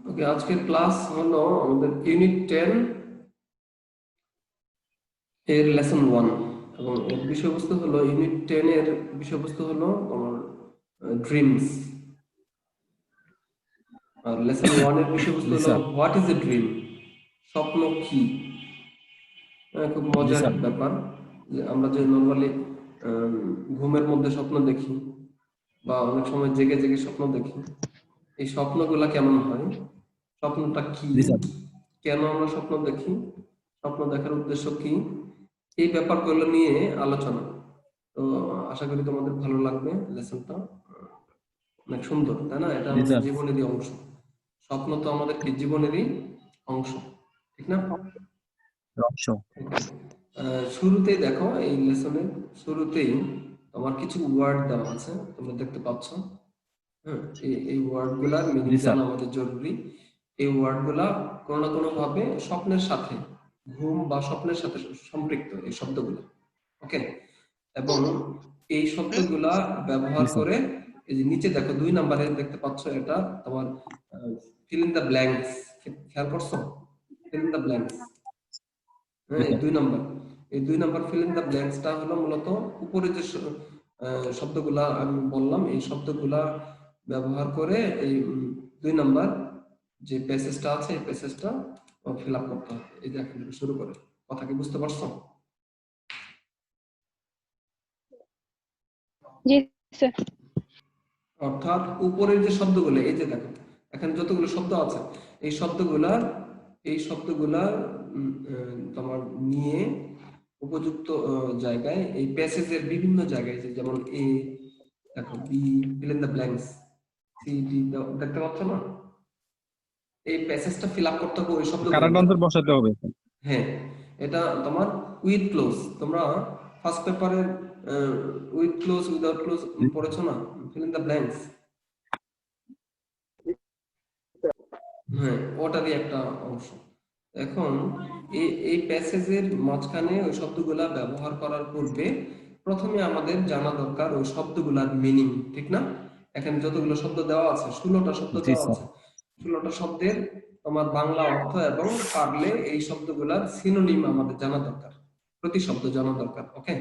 ওকে, আজকের ক্লাস হলো আমাদের ইউনিট 10 এর লেসন 1 এবং এর বিষয়বস্তু হলো ইউনিট 10 এর বিষয়বস্তু হলো আমার ড্রিমস। আর লেসন 1 এর বিষয়বস্তু হলো হোয়াট ইজ এ ড্রিম, স্বপ্ন কি। খুব মজার ব্যাপার যে আমরা যে নরমালি ঘুমের মধ্যে স্বপ্ন দেখি বা অনেক সময় জেগে জেগে স্বপ্ন দেখি, এই স্বপ্নগুলা কেমন হয়, স্বপ্নটা কি, কেন আমরা স্বপ্ন দেখি, স্বপ্ন দেখার উদ্দেশ্য কি, এই ব্যাপারগুলো নিয়ে আলোচনা। তো আশা করি তোমাদের ভালো লাগবে। লেসনটা অনেক সুন্দর, তাই না? এটা আমাদের জীবনেরই অংশ। স্বপ্ন তো আমাদের কি জীবনেরই অংশ, ঠিক না? শুরুতেই দেখো, এই লেসনের শুরুতেই তোমার কিছু ওয়ার্ড দেওয়া আছে, তোমরা দেখতে পাচ্ছ। হ্যাঁ, এই ওয়ার্ডগুলার মিনিং জানা আমাদের জরুরি। এই ওয়ার্ডগুলা কোনো না কোনো ভাবে স্বপ্নের সাথে, ঘুম বা স্বপ্নের সাথে সম্পৃক্ত এই শব্দগুলো। ওকে, এবং এই শব্দগুলা ব্যবহার করে এই যে নিচে দেখো 2 নম্বরে দেখতে পাচ্ছ, এটা তোমার ফিল ইন দ্য ব্ল্যাঙ্কস। খেয়াল করছো? Feel in the blanks. হ্যাঁ, এই 2 নম্বর ফিল ইন দ্য ব্ল্যাঙ্কসটা হলো মূলত উপরে যে শব্দগুলা আমি বললাম, এই শব্দগুলা ব্যবহার করে এই 2 নম্বর যে প্যাসেজটা আছে, এই প্যাসেজটা ফিল আপ করতে হবে। এই যে এখান থেকে শুরু করে, কথা কি বুঝতে পারছো? জি স্যার। অর্থাৎ উপরের যে শব্দগুলো, এই যে দেখো এখানে যতগুলো শব্দ আছে, এই শব্দগুলা তোমার নিয়ে উপযুক্ত জায়গায়, এই প্যাসেজের বিভিন্ন জায়গায়, যেমন এ দেখো, B, fill in the blanks, C, D, দেখতে পাচ্ছ না? এই প্যাসেজটা ফিল আপ করতে হবে ওই শব্দগুলো বসাতে হবে। হ্যাঁ, এটা তোমার উইথ ক্লোজ। তোমরা ফার্স্ট পেপারের উইথ ক্লোজ উইদাউট ক্লোজ পড়েছো না? ফিল ইন দ্য ব্ল্যাঙ্কস, হ্যাঁ, ওটারই একটা অংশ। এখন এই প্যাসেজের মাঝখানে ওই শব্দগুলা ব্যবহার করার পূর্বে প্রথমে আমাদের জানা দরকার ওই শব্দগুলার মিনিং, ঠিক না? এখানে যতগুলো শব্দ দেওয়া আছে, 16টা শব্দ দেওয়া আছে, 16টা শব্দের তোমার বাংলা অর্থ এবং পারলে এই শব্দগুলার সিনোনিম আমাদের জানা দরকার, প্রতি শব্দ জানা দরকার। ওকে,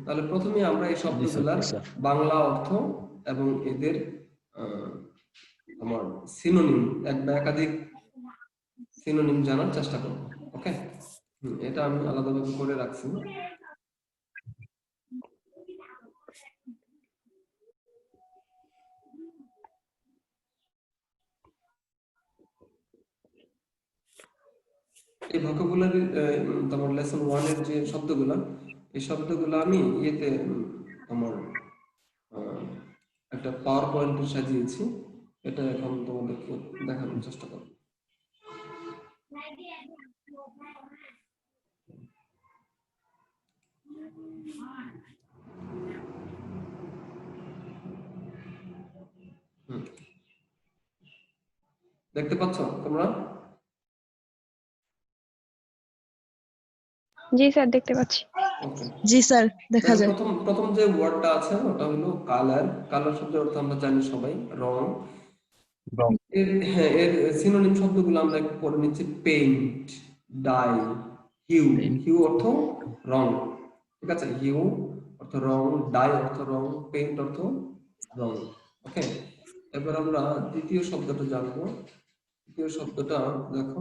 তাহলে প্রথমে আমরা এই শব্দগুলার বাংলা অর্থ এবং এদের আমার সিনোনিম, এক বা একাধিক সিনোনিম জানার চেষ্টা করব। ওকে, এটা আমি আলাদাভাবে করে রাখছি। এই ভোকাবুলারি তোমার লেসন 1 এর যে শব্দগুলা, এই শব্দগুলো আমি ইয়েতে আমার একটা পাওয়ার পয়েন্টে সাজিয়েছি। এটা এখন তোমাদেরকে দেখানোর চেষ্টা করব। দেখতে পাচ্ছ তোমরা? জি স্যার, দেখতে পাচ্ছি। জি স্যার, দেখা যায়। প্রথম যে ওয়ার্ডটা আছে ওটা হলো কালার। কালার শব্দের অর্থ আমরা জানি সবাই, রং। এর সিনোনিম শব্দগুলো আমরা একটু পড়ে নিচ্ছি। Paint, die, Hugh. হিউ অর্থ রং, ঠিক আছে? হিউ অর্থ রং, ডাই অর্থ রং, পেইন্ট অর্থ রং। ওকে, এবার আমরা দ্বিতীয় শব্দটা জানবো। দ্বিতীয় শব্দটা দেখো,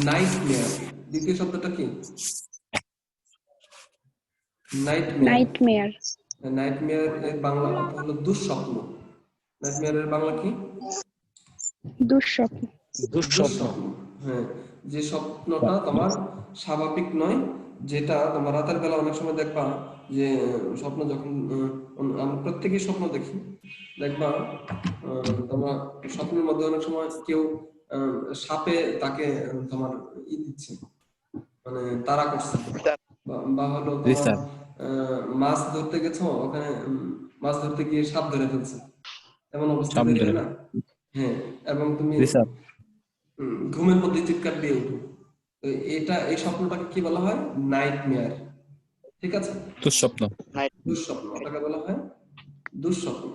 নাইটমেয়ার। দ্বিতীয় শব্দটা কি? নাইটমেয়ার। নাইটমেয়ার এর বাংলা অর্থ হলো দুঃস্বপ্ন। নাইটমেয়ারের বাংলা কি? দুঃস্বপ্ন। দুঃস্বপ্ন। হ্যাঁ, যে স্বপ্নটা তোমার স্বাভাবিক নয়, যেটা তোমার রাতের বেলা অনেক সময় দেখবা যে স্বপ্ন যখন আমরা প্রত্যেকেই স্বপ্ন দেখি, দেখবা তোমার স্বপ্নের মধ্যে অনেক সময় কেউ সাপে তাকে তোমার দিচ্ছে, মানে তাড়া করছে, বা হলো তোমার মাছ ধরতে গেছো, ওখানে মাছ ধরতে গিয়ে সাপ ধরে ফেলছে, এমন অবস্থা দেখলে না? হ্যাঁ, এবং তুমি ঘুমের মধ্যে চিৎকার দিয়ে উঠো। এটা, এই স্বপ্নটাকে কি বলা হয়? নাইটমেয়ার, ঠিক আছে? দুঃস্বপ্ন। দুঃস্বপ্ন, ওটাকে বলা হয় দুঃস্বপ্ন।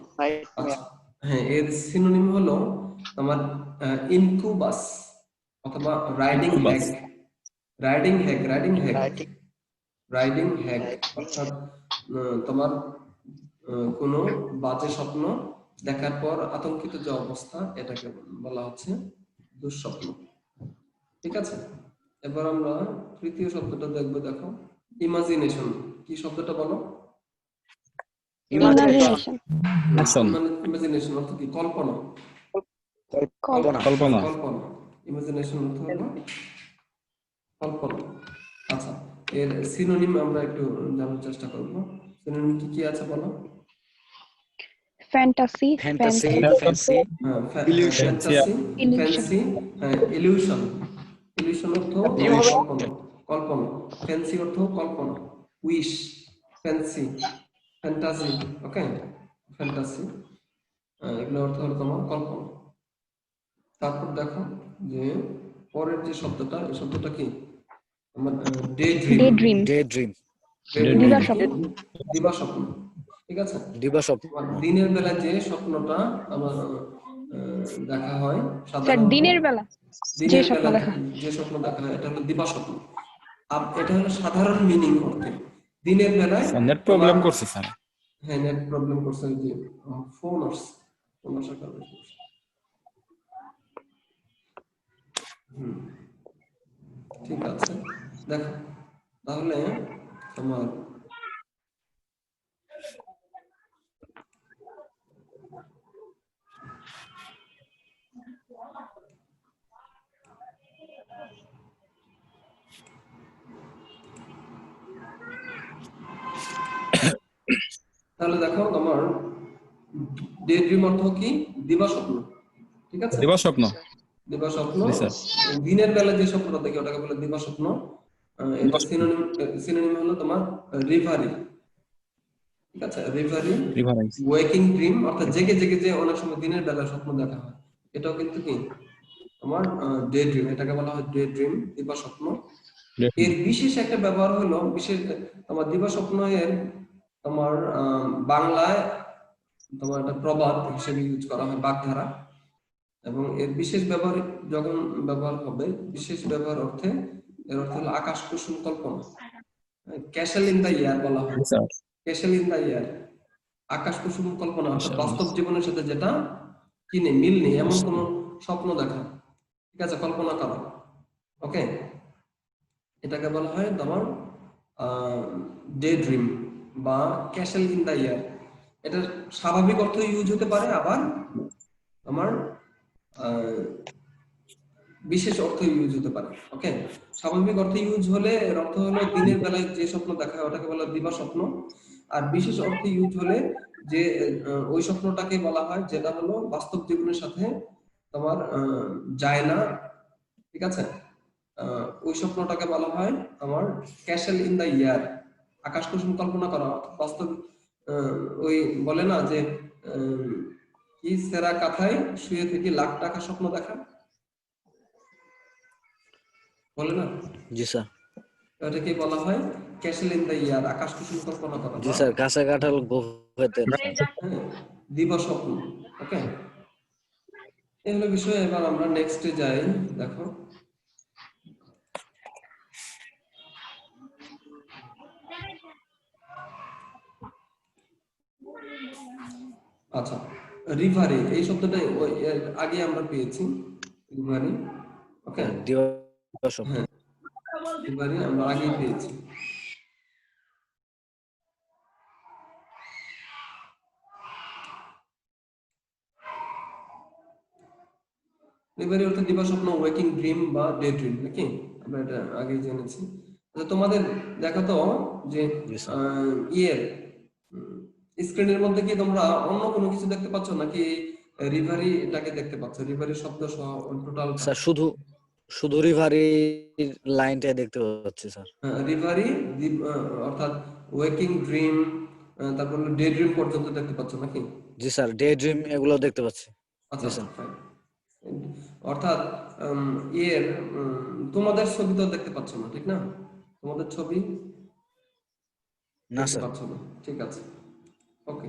আচ্ছা, হ্যাঁ, এর সিনোনিম হলো তোমার ইনকুবাস অথবা riding hag. Riding hag, riding hag, riding hag অর্থাৎ তোমার কোনো বাজে স্বপ্ন দেখার পর আতঙ্কিত যে অবস্থা, এটাকে বলা হচ্ছে দুঃস্বপ্ন। ঠিক আছে, এবার আমরা তৃতীয় শব্দটা দেখবো। দেখো, ইমাজিনেশন। কি শব্দটা বলো? ইমাজিনেশন। ইমাজিনেশন অর্থ কি? কল্পনা। কল্পনা। কল্পনা। ইমাজিনেশন অর্থ হলো কল্পনা। আচ্ছা, এর সিনোনিম আমরা একটু জানার চেষ্টা করব। সিনোনিম কি কি আছে বলো? Fantasy, fantasy, fancy, fantasy, illusion. Fancy, illusion. Illusion অর্থ কল্পনা, কল্পনা। ফ্যান্সি অর্থ কল্পনা। Wish, fancy, fantasy. Okay, fantasy, এগুলো অর্থ হলো তোমার কল্পনা। তারপর দেখো যে পরের যে শব্দটা, এই শব্দটা কি? আমার ডে ড্রিম। দিবাস্বপ্ন। দিবাস্বপ্ন। ঠিক আছে, দিবাস্বপ্ন। দিনের বেলা যে স্বপ্নটা আমার দেখা হয় স্যার সাধারণত, দিনের বেলা যে দিনের স্বপ্ন বেলা দেখা যে স্বপ্ন দেখা হয় এটা হলো দিবাস্বপ্ন। এটা হলো সাধারণ মিনিং অর্থে। দিনের বেলায় নেট প্রবলেম করছে স্যার। হ্যাঁ, নেট প্রবলেম করছে, যে ফোন আসছে, ফোন আসার কারণে। ঠিক আছে, দেখো তাহলে তোমার তাহলে দেখো তোমার ডে ড্রিম অর্থ কি? দিবাস্বপ্ন। ঠিক আছে, দিবাস্বপ্ন। দিবাস্বপ্ন। জি স্যার। দিনের বেলা যে স্বপ্নটা দেখি ওটাকে বলে দিবাস্বপ্ন। এটা সিনোনিম হলো তোমার রিভারি। ঠিক আছে, রিভারি, রিভারাইজ। ওয়েকিং ড্রিম অর্থাৎ জেগে জেগে যে অনেক সময় দিনের বেলা স্বপ্ন দেখা হয়, এটাও কিন্তু কি তোমার ডে ড্রিম। এটাকে বলা হয় ডে ড্রিম, দিবাস্বপ্ন। এর বিশেষ একটা ব্যবহার হলো, বিশেষ তোমার দিবাস্বপ্ন এর তোমার বাংলায় তোমার একটা প্রবাদ হিসেবে ইউজ করা হয়, বাগধারা। এবং এর বিশেষ ব্যবহার যখন ব্যবহার হবে, বিশেষ ব্যবহার অর্থে এর অর্থ হলো আকাশ কুসুম কল্পনা। ক্যাসেল ইন দা ইয়ার বলা হয়, ক্যাসেল ইন দা ইয়ার, আকাশ কুসুম কল্পনা অর্থাৎ বাস্তব জীবনের সাথে যেটা কি নেই, মিল নেই এমন কোন স্বপ্ন দেখা। ঠিক আছে, কল্পনা করা। ওকে, এটাকে বলা হয় তোমার ডে ড্রিম বা ক্যাসেল ইন দা ইয়ার। এটা স্বাভাবিক অর্থ ইউজ হতে পারে, আবার তোমার বিশেষ অর্থ ইউজ হতে পারে। ওকে, স্বাভাবিক অর্থে ইউজ হলে এর অর্থ হলো দিনের বেলায় যে স্বপ্ন দেখা হয় ওটাকে বলা হয় দিবা স্বপ্ন। আর বিশেষ অর্থে ইউজ হলে যে ওই স্বপ্নটাকে বলা হয় যেটা হলো বাস্তব জীবনের সাথে তোমার যায় না। ঠিক আছে, ওই স্বপ্নটাকে বলা হয় আমার ক্যাসেল ইন দা ইয়ার, আকাশ কুসুম কল্পনা করা। বাস্তব ওই বলে না যে কি সেরা কাথায় শুয়ে থেকে লাখ টাকা স্বপ্ন দেখা, বলে না? জি স্যার। এটাকে বলা হয় ক্যাসেল ইন দা ইয়ার, আকাশ কুসুম কল্পনা করা। জি স্যার, কাঁচা কাঁঠাল গোফেতে দিবা স্বপ্ন। ওকে, এই হলো বিষয়। এবার আমরা নেক্সটে যাই। দেখো, আচ্ছা, রিভারি এই শব্দটা আগে আমরা পেয়েছি, রিভারি। ওকে, দিবাস্বপ্ন। রিভারি আমরা আগেই পেয়েছি। রিভারি অর্থাৎ দিবাস্বপ্ন, ওয়েকিং ড্রিম বা ডে ড্রিম, নাকি? আমরা এটা আগেই জেনেছি। আচ্ছা, তোমাদের দেখা তো যে ইয়ের স্ক্রিনের মধ্যে কি তোমরা অন্য কোনো কিছু দেখতে পাচ্ছ নাকি রিভারি এটাকে দেখতে পাচ্ছ? রিভারি শব্দ সহ টোটাল স্যার শুধু রিভারি লাইনটা দেখতে পাচ্ছি স্যার। রিভারি অর্থাৎ ওয়েকিং ড্রিম, তারপর ডে ড্রিম পর্যন্ত দেখতে পাচ্ছ নাকি? জি স্যার, ডে ড্রিম এগুলো দেখতে পাচ্ছি। আচ্ছা, অর্থাৎ ইয়ের তোমাদের ছবি তো দেখতে পাচ্ছ না, ঠিক না? তোমাদের ছবি না দেখতে স্যার। পাচ্ছ না, ঠিক আছে। ওকে,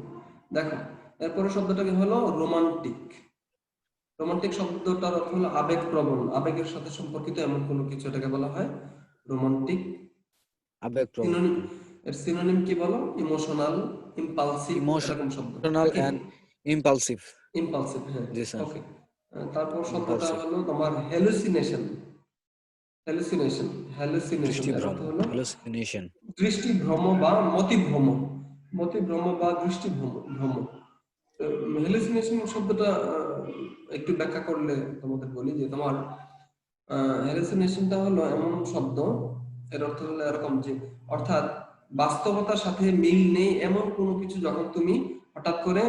দেখো এরপরে শব্দটা কি হলো রোমান্টিক। রোমান্টিক শব্দটার অর্থ হলো আবেগপ্রবণ, আবেগের সাথে সম্পর্কিত এমন কোনো কিছু, এটাকে বলা হয় রোমান্টিক। আবেগপ্রবণ, সিনোনিম, এর সিনোনিম কি বলো? ইমোশনাল, ইম্পালসিভ, এরকম শব্দ ইমোশনাল নাকি? And impulsive. ইম্পালসিভ, হ্যাঁ, জি স্যার, ওকে। তারপর শব্দটা ইম্পালসিভ, হলো তোমার হ্যালুসিনেশন। হ্যালুসিনেশন, হ্যালুসিনেশন এর দৃষ্টিভ্রম, অর্থ হলো হ্যালুসিনেশন। দৃষ্টিভ্রম বা মতিভ্রম, মতিভ্রম বা দৃষ্টিভ্রম ভ্রম। হ্যালুসিনেশন শব্দটা একটু ব্যাখ্যা করলে তোমাদের বলি যে তোমার হ্যালুসিনেশনটা হলো এমন শব্দ, এর অর্থ হলো এরকম যে অর্থাৎ বাস্তবতার সাথে মিল নেই এমন কোনো কিছু যখন তুমি হঠাৎ করে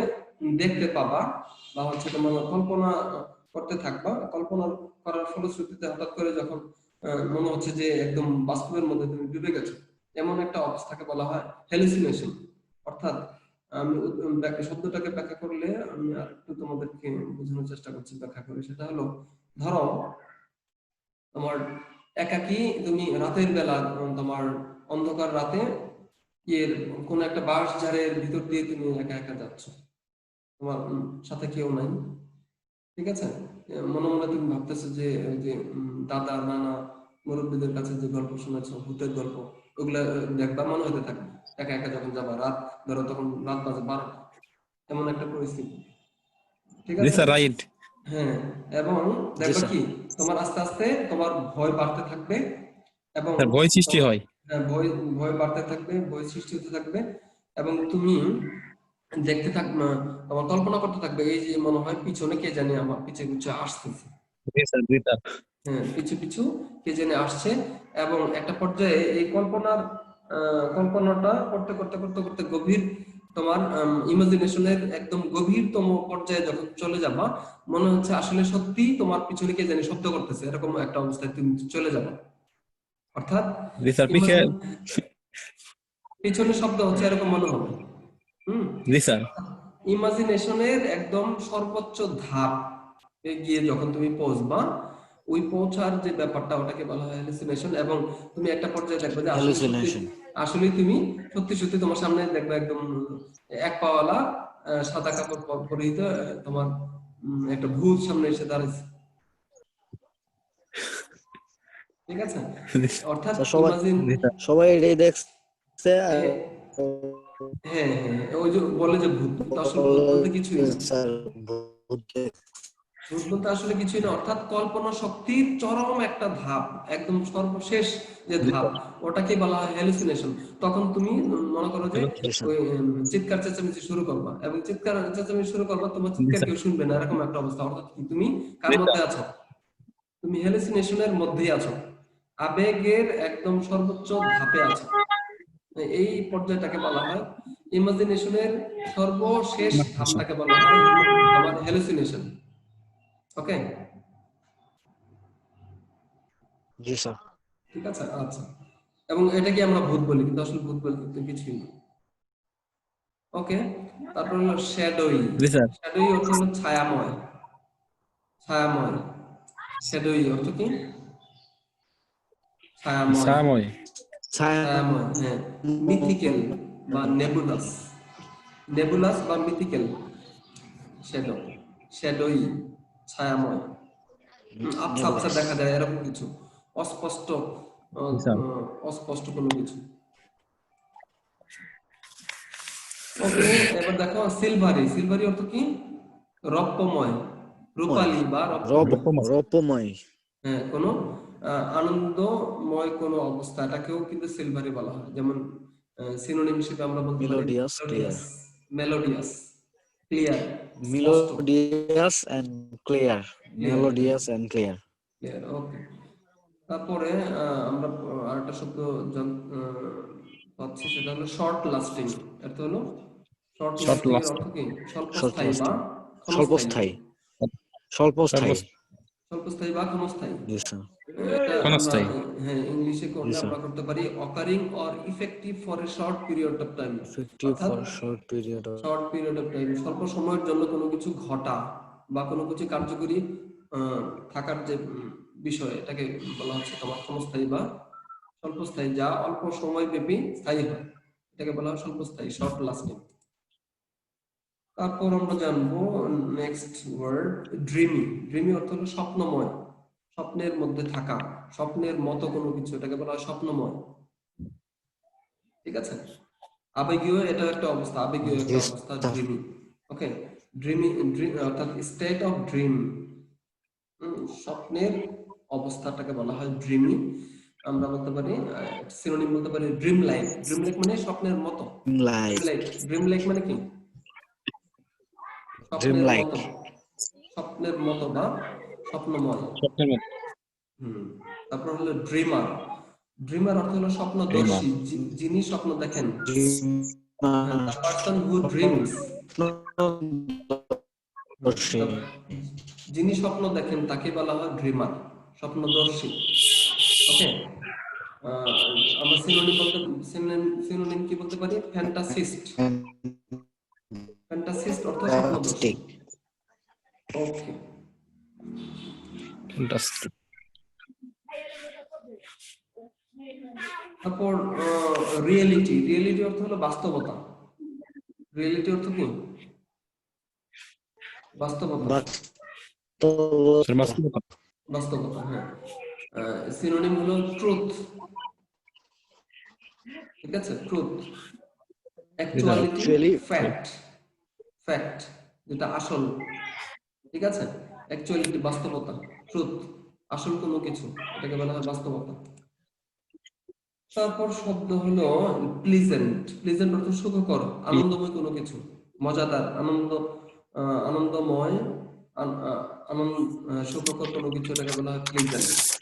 দেখতে পাবা বা হচ্ছে তোমার কল্পনা করতে থাকবা, কল্পনা করার ফলশ্রুতিতে হঠাৎ করে যখন মনে হচ্ছে যে একদম বাস্তবের মধ্যে তুমি ডুবে গেছো, এমন একটা অবস্থাকে বলা হয় হ্যালুসিনেশন। অর্থাৎ আমি শব্দটাকে ব্যাখ্যা করলে আমি আর একটু তোমাদেরকে বোঝানোর চেষ্টা করছি ব্যাখ্যা করে, সেটা হলো ধরো তোমার একাকী তুমি রাতের বেলা, তোমার অন্ধকার রাতে এর কোন একটা বাঁশ ঝাড়ের ভিতর দিয়ে তুমি একা একা যাচ্ছ, তোমার সাথে কেউ নাই, ঠিক আছে? মনে মনে তুমি ভাবতেছো যে ওই যে দাদা নানা মুরব্বীদের কাছে যে গল্প শুনেছো ভূতের গল্প, ওগুলা দেখবা, মনে হতে থাকবে একা একা যখন যাবা, রাত ধরো তখন রাত বাজে 12টা, এমন একটা পরিস্থিতি, ঠিক জি আছে? Sir, right. হ্যাঁ, এবং জি দেখবা স্যার, কি তোমার আস্তে আস্তে তোমার ভয় বাড়তে থাকবে, এবং স্যার ভয় সৃষ্টি তোমার হয়। ভয় ভয় বাড়তে থাকবে, ভয় সৃষ্টি হতে থাকবে, এবং তুমি দেখতে থাকবে, তোমার কল্পনা করতে থাকবে এই যে মনে হয় পিছনে কে জানি আমার পিছে পিছে আসতেছে, জি স্যার, জি স্যার। হ্যাঁ পিছু পিছু কে জানি আসছে, এবং একটা পর্যায়ে এই কল্পনাটা করতে করতে করতে করতে গভীর তোমার ইমাজিনেশনের একদম গভীরতম পর্যায়ে যখন চলে যাবা, মনে হচ্ছে আসলে সত্যি তোমার পিছনে কে জানি শব্দ করতেছে, এরকম একটা অবস্থায় তুমি চলে যাবে। অর্থাৎ জি স্যার, পিছনে শব্দ হচ্ছে এরকম মনে হবে। জি স্যার। ইমাজিনেশনের একদম সর্বোচ্চ ধাপ গিয়ে যখন তুমি পৌঁছবা, ওই পৌঁছার যে ব্যাপারটা ওটাকে বলা হয় হ্যালুসিনেশন, এবং তুমি একটা পর্যায়ে দেখবে যে আসলে সত্যি, হ্যালুসিনেশন। আসলে তুমি সত্যি সত্যি তোমার সামনে দেখবে একদম এক পাওয়ালা সাদা কাপড় পরিহিত তোমার একটা ভূত সামনে এসে দাঁড়াইছে, ঠিক আছে? অর্থাৎ সবাই, ইমাজিন, সবাই এটাই দেখছে আর হ্যাঁ হ্যাঁ হ্যাঁ, ওই যে বলে যে ভূত, তো আসলে ভূত বলতে কিছুই না, স্যার ভূত ভূত বলতে আসলে কিছুই না, অর্থাৎ কল্পনা শক্তির চরম একটা ধাপ, একদম সর্বশেষ যে ধাপ, ওটাকে বলা হয় হ্যালুসিনেশন। তখন তুমি মনে করো যে দেখছে। ওই চিৎকার চেঁচামেচি শুরু করবা, এবং চিৎকার চেঁচামেচি শুরু করবা, তোমার চিৎকার কেউ শুনবে না, এরকম একটা অবস্থা। অর্থাৎ কি তুমি কার মধ্যে আছো? তুমি হ্যালুসিনেশনের মধ্যেই আছো, আবেগের একদম সর্বোচ্চ ধাপে আছো। এই পর্যায়টাকে বলা হয় ইমাজিনেশনের সর্বশেষ ধাপটাকে বলা হয় আমার হ্যালুসিনেশন। ওকে, জি স্যার। ঠিক আছে, আচ্ছা। এবং এটাকে আমরা ভূত বলি, কিন্তু আসলে ভূত বলতে কিছুই না। ওকে, তারপর হলো শ্যাডোই। জি স্যার। শ্যাডোই অর্থ হলো ছায়াময়, ছায়াময়। শ্যাডোই অর্থ কি? ছায়াময়, ছায়াময়। ছায়া, ছায়াময়, হ্যাঁ। মিথিক্যাল বা নেবুলাস, নেবুলাস বা মিথিক্যাল, শ্যাডো, শ্যাডোই, ছায়াময়, আবছা আবছা দেখা যায় এরকম কিছু, অস্পষ্ট, জি স্যার। অস্পষ্ট কোনো কিছু। ওকে, এবার দেখো সিলভারি। সিলভারি অর্থ কি? রৌপ্যময়, রূপালী বা রৌপ্যময়। রৌপ্যময়। হ্যাঁ, কোনো আনন্দময় কোনো অবস্থা, এটাকেও কিন্তু সিলভারি বলা হয়। যেমন সিনোনিম হিসেবে আমরা বলতে পারি মেলোডিয়াস, ক্লিয়ার। মেলোডিয়াস, ক্লিয়ার, স্পষ্ট, melodious and clear. Clear, melodious and clear. Clear. Okay, তারপরে আমরা আরেকটা শব্দ পাচ্ছি, সেটা হলো শর্ট লাস্টিং। এর হলো শর্ট শর্ট লাস্টিং এর লাস্ট। অর্থ কি? শর্ট স্বল্পস্থায়ী বা লাস্টিং, ক্ষণস্থায়ী, স্বল্পস্থায়ী, স্বল্পস্থায়ী। স্বল্পস্থায়ী বা ক্ষণস্থায়ী। জি স্যার, এটা আমরা, ক্ষণস্থায়ী। হ্যাঁ, ইংলিশে জি করলে স্যার। আমরা করতে পারি occurring or effective for a short period of time. Effective অর্থাৎ for short period of. Short period of time, স্বল্প সময়ের জন্য কোনো কিছু ঘটা বা কোনো কিছু কার্যকরী থাকার যে বিষয়, এটাকে বলা হচ্ছে তোমার ক্ষণস্থায়ী বা স্বল্পস্থায়ী, যা অল্প সময় ব্যাপী স্থায়ী হয়, এটাকে বলা হয় স্বল্পস্থায়ী, শর্ট লাস্টিং। তারপর আমরা জানবো নেক্সট ওয়ার্ড ড্রিমি। ড্রিমি অর্থ হলো স্বপ্নময়, স্বপ্নের মধ্যে থাকা, স্বপ্নের মতো কোনো কিছু, এটাকে বলা হয় স্বপ্নময়। ঠিক আছে, আবেগীয়, এটা একটা অবস্থা, আবেগীয় একটা জি অবস্থা স্যার। ড্রিমি। ওকে, ড্রিমি অর্থাৎ স্টেট অফ ড্রিম, স্বপ্নের অবস্থাটাকে বলা হয় ড্রিমি। আমরা বলতে পারি সিনোনিম বলতে পারি ড্রিম লাইক। ড্রিম লাইক মানে স্বপ্নের মতো। Dream like, like, dream like মানে কি? ড্রিম স্বপ্নের লাইক, মতো, স্বপ্নের মতো বা স্বপ্নময়। স্বপ্নের মতো। হুম। তারপর হলো ড্রিমার। ড্রিমার অর্থ হলো ড্রিমার। স্বপ্নদর্শী, যিনি স্বপ্ন দেখেন। হ্যাঁ, দ্য পার্সন হু ড্রিমস। যিনি স্বপ্ন দেখেন তাকে বলা হয় ড্রিমার, স্বপ্নদর্শী। ওকে, আমরা সিনোনিম বলতে, সিনোনিম কি বলতে পারি? ফ্যান্টাসিস্ট। ফ্যান্টাসিস্ট অর্থ স্বপ্নদর্শী। ওকে, ফ্যান্টাস্টিক। তারপর রিয়েলিটি। রিয়েলিটি অর্থ হলো বাস্তবতা। রিয়েলিটি অর্থ কি? বাস্তবতা। স্যার বাস্তবতা। বাস্তবতা, হ্যাঁ। সিনোনিম হলো ট্রুথ। ঠিক আছে, truth. Actuality, Actually, fact. Fact যেটা আসল। ঠিক আছে, অ্যাকচুয়ালিটি বাস্তবতা, ট্রুথ আসল কোনো কিছু, এটাকে বলা হয় বাস্তবতা। তারপর শব্দ হলো প্লিজেন্ট। প্লিজেন্ট অর্থ সুখকর, আনন্দময় কোনো কিছু, মজাদার, আনন্দময়, আনন্দ, সুখকর কোনো কিছু, এটাকে বলা হয় প্লিজেন্ট।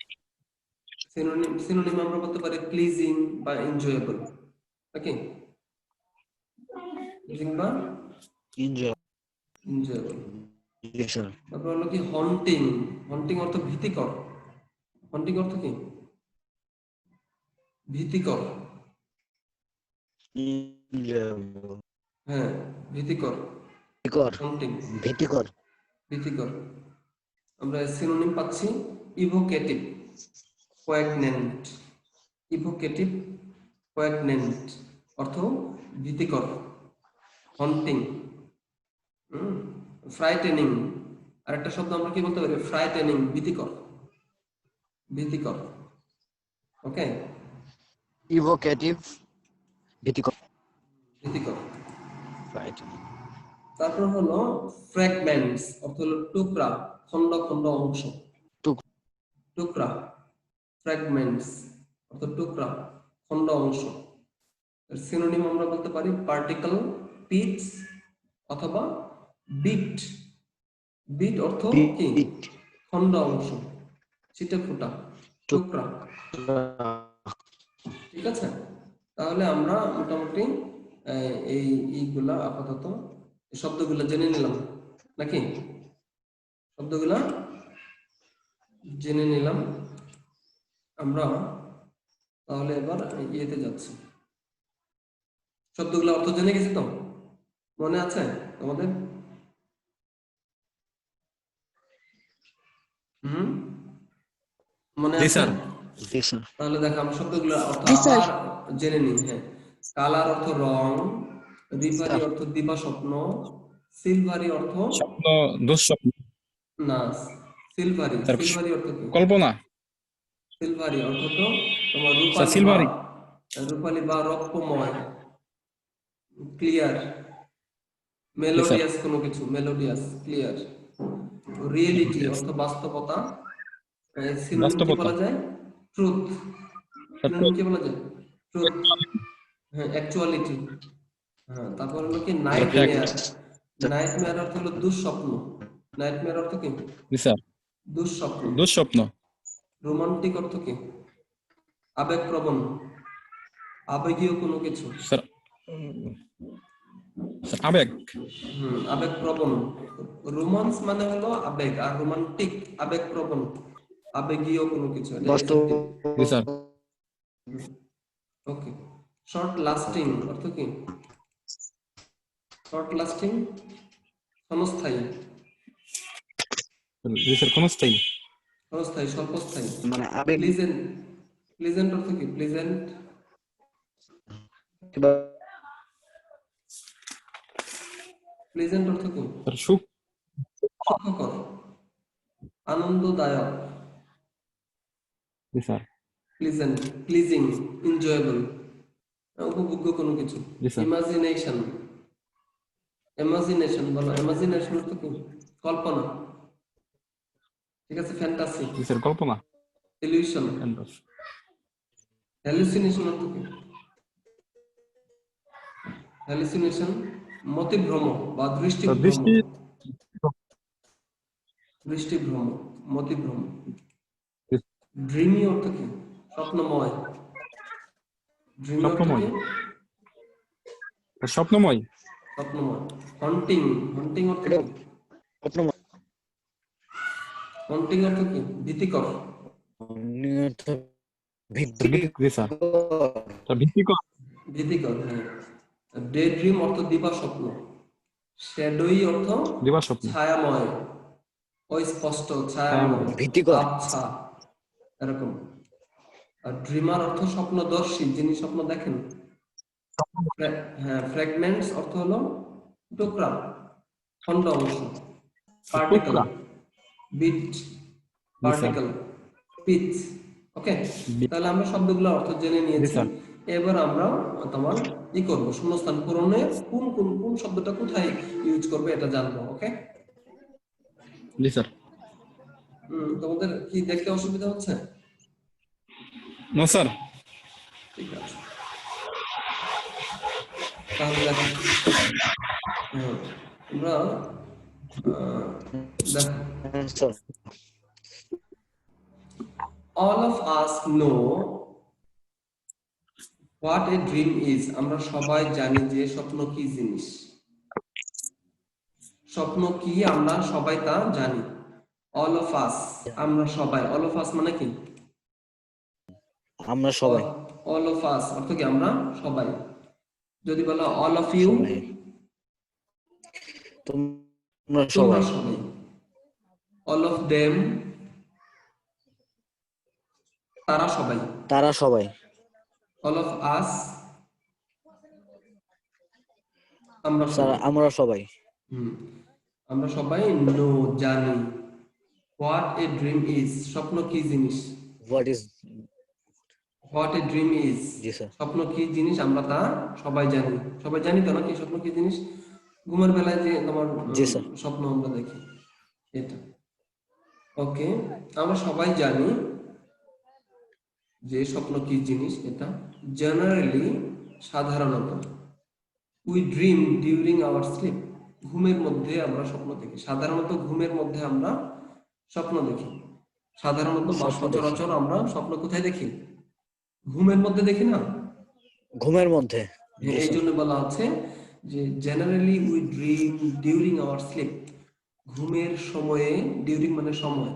সিনোনিম, সিনোনিম আমরা বলতে পারি প্লিজিং বা এনজয়েবল। ওকে, প্লিজিং বা enjoy. এনজয়েবল। Yes, sir. তারপর হলো কি হন্টিং। হন্টিং অর্থ ভীতিকর। হন্টিং অর্থ কি? ভীতিকর। Enjoyable. হ্যাঁ, ভীতিকর। ভীতিকর, হন্টিং, ভীতিকর, ভীতিকর। আমরা সিনোনিম পাচ্ছি ইভোকেটিভ, পোয়াগন্যান্ট। ইভোকেটিভ, পোয়াগন্যান্ট অর্থ ভীতিকর, হন্টিং, ফ্রাইটেনিং। আরেকটা শব্দ আমরা কি বলতে পারি? ফ্রাইটেনিং, ভীতিকর, ভীতিকর। ওকে, evocative, ভীতিকর, ভীতিকর। right. তারপর হলো ফ্র্যাগমেন্টস, অর্থ হলো টুকরা, খন্ড খন্ড অংশ। টুক- টুকরা, ফ্র্যাগমেন্টস অর্থ টুকরা, খন্ড অংশ। সিনোনিম আমরা বলতে পারি পার্টিকল, পিটস অথবা বিট। বিট অর্থ কি? বিট, খন্ড অংশ, ছিটে ফোটা, টুকরা। ঠিক আছে, তাহলে আমরা মোটামুটি এইগুলা আপাতত এই শব্দগুলো জেনে নিলাম নাকি? শব্দগুলা জেনে নিলাম আমরা। তাহলে এবার ইয়েতে যাচ্ছি, শব্দগুলো অর্থ জেনে গেছি তো? মনে আছে তোমাদের? হুম, মনে জি আছে? স্যার। Yes, sir. তাহলে দেখো আমরা শব্দগুলো অর্থ জি স্যার। আবার জেনে নিই। হ্যাঁ, কালার অর্থ রং, রিভারি স্যার। অর্থ দিবা স্বপ্ন, সিলভারি অর্থ স্বপ্ন, দুঃস্বপ্ন। না, সিলভারি, স্যার সিলভারি অর্থ কি? কল্পনা। সিলভারি অর্থ তো তোমার স্যার রূপালী বা, সিলভারি। রূপালী বা রক্তময়, ক্লিয়ার, জি স্যার। মেলোডিয়াস কোনো কিছু, মেলোডিয়াস, ক্লিয়ার। রিয়েলিটি অর্থ বাস্তবতা। সিনোনিম কি বাস্তবতা। বলা যায়? ট্রুথ। সিনোনিম কি বলা যায়? ট্রুথ। হ্যাঁ, অ্যাকচুয়ালিটি। হ্যাঁ, তারপর হলো কি নাইটমেয়ার। নাইটমেয়ার অর্থ হলো দুঃস্বপ্ন। নাইটমেয়ার অর্থ কি? জি স্যার। দুঃস্বপ্ন। দুঃস্বপ্ন। রোমান্টিক অর্থ কি? আবেগপ্রবণ, আবেগীয় কোনো কিছু। স্যার আবেগ। আবেগপ্রবণ। রোমান্স মানে হলো আবেগ, আর রোমান্টিক আবেগপ্রবণ, আবেগীয় কোনো কিছু, এটা বাস্তব, অ্যাডজেক্টিভ। জি স্যার। ওকে, শর্ট লাস্টিং অর্থ কি? শর্ট লাস্টিং, ক্ষণস্থায়ী। জি স্যার ক্ষণস্থায়ী। ক্ষণস্থায়ী, স্বল্পস্থায়ী। মানে আবেগ প্লিজেন্ট, প্লিজেন্ট অর্থ কি? প্লিজেন্ট, কিংবা প্লেজেন্ট অর্থ কি? স্যার সুখ সুখকর, আনন্দদায়ক, জি স্যার প্লিজেন্ট, প্লিজিং, এনজয়েবল, উপভোগ্য কোনো কিছু। জি স্যার ইমাজিনেশন, ইমাজিনেশন বলো, ইমাজিনেশন অর্থ কি? কল্পনা, ঠিক আছে। ফ্যান্টাসি, জি স্যার কল্পনা ইলিউশন, হ্যালুসিনেশন অর্থ কি? হ্যালুসিনেশন মতিভ্রম বা স্যার দৃষ্টিভ্রম, দৃষ্টি দৃষ্টিভ্রম, মতিভ্রম। জি, ড্রিমি অর্থ কি? স্বপ্নময়, ড্রিমি অর্থ কি? স্বপ্নময় স্বপ্নময় স্বপ্নময়। হন্টিং, হন্টিং অর্থ কি? স্বপ্নময় হন্টিং অর্থ কি? ভীতিকর, জি স্যার স্যার ভীতিকর ভীতিকর, হ্যাঁ। ডে ড্রিম অর্থ দিবা স্বপ্ন। শ্যাডোই অর্থ দিবার স্বপ্ন ছায়াময়, অস্পষ্ট, ছায়াময়, ভীতিকর আবছা, এরকম। আর ড্রিমার অর্থ স্বপ্নদর্শী, যিনি স্বপ্ন দেখেন। হ্যাঁ, ফ্র্যাগমেন্টস অর্থ হলো টুকরা, খণ্ড অংশ। পার্টিকল, টুকরা বিট, জি স্যার পার্টিকল, পিচ। ওকে, তাহলে আমরা শব্দগুলো অর্থ জেনে জি নিয়েছি। স্যার এবার আমরা তোমার করব, শূন্যস্থান পূরণে কোন কোন কোন শব্দটা কোথায় ইউজ করবে এটা জানবো। ওকে, জি স্যার তোমাদের কি দেখতে অসুবিধা হচ্ছে? নো স্যার ঠিক আছে, তাহলে দেখো, তোমরা দেখো, sir all of us know what a dream is. আমরা সবাই জানি যে স্বপ্ন কি জিনিস। স্বপ্ন কি আমরা সবাই তা জানি। all of us, আমরা সবাই। all of us মানে কি? আমরা সবাই all of us অর্থ কি? আমরা সবাই। যদি বলো all of you, সবাই তোমরা তোমরা সবাই সবাই। all of them, তারা সবাই। তারা সবাই all of us, আমরা স্যার সবাই। আমরা সবাই আমরা সবাই নো, জানি। হোয়াট এ ড্রিম ইজ, স্বপ্ন কি জিনিস। What is what a dream is, G sir স্বপ্ন কি জিনিস আমরা তা সবাই জানি। সবাই জানি তো নাকি স্বপ্ন কি জিনিস? ঘুমের বেলায় যে তোমার জি স্যার স্বপ্ন আমরা দেখি, এটা। ওকে, আমরা সবাই জানি যে স্বপ্ন কি জিনিস, এটা। জেনারেলি, সাধারণত। We dream during our sleep, ঘুমের মধ্যে আমরা স্বপ্ন দেখি। সাধারণত ঘুমের মধ্যে আমরা স্বপ্ন দেখি। সাধারণত বা স্বপ্ন দেখি। সচরাচর আমরা স্বপ্ন কোথায় দেখি? ঘুমের মধ্যে দেখি না? ঘুমের মধ্যে জি এই স্যার জন্য বলা আছে যে generally we dream during our sleep, ঘুমের সময়ে। ডিউরিং মানে সময়,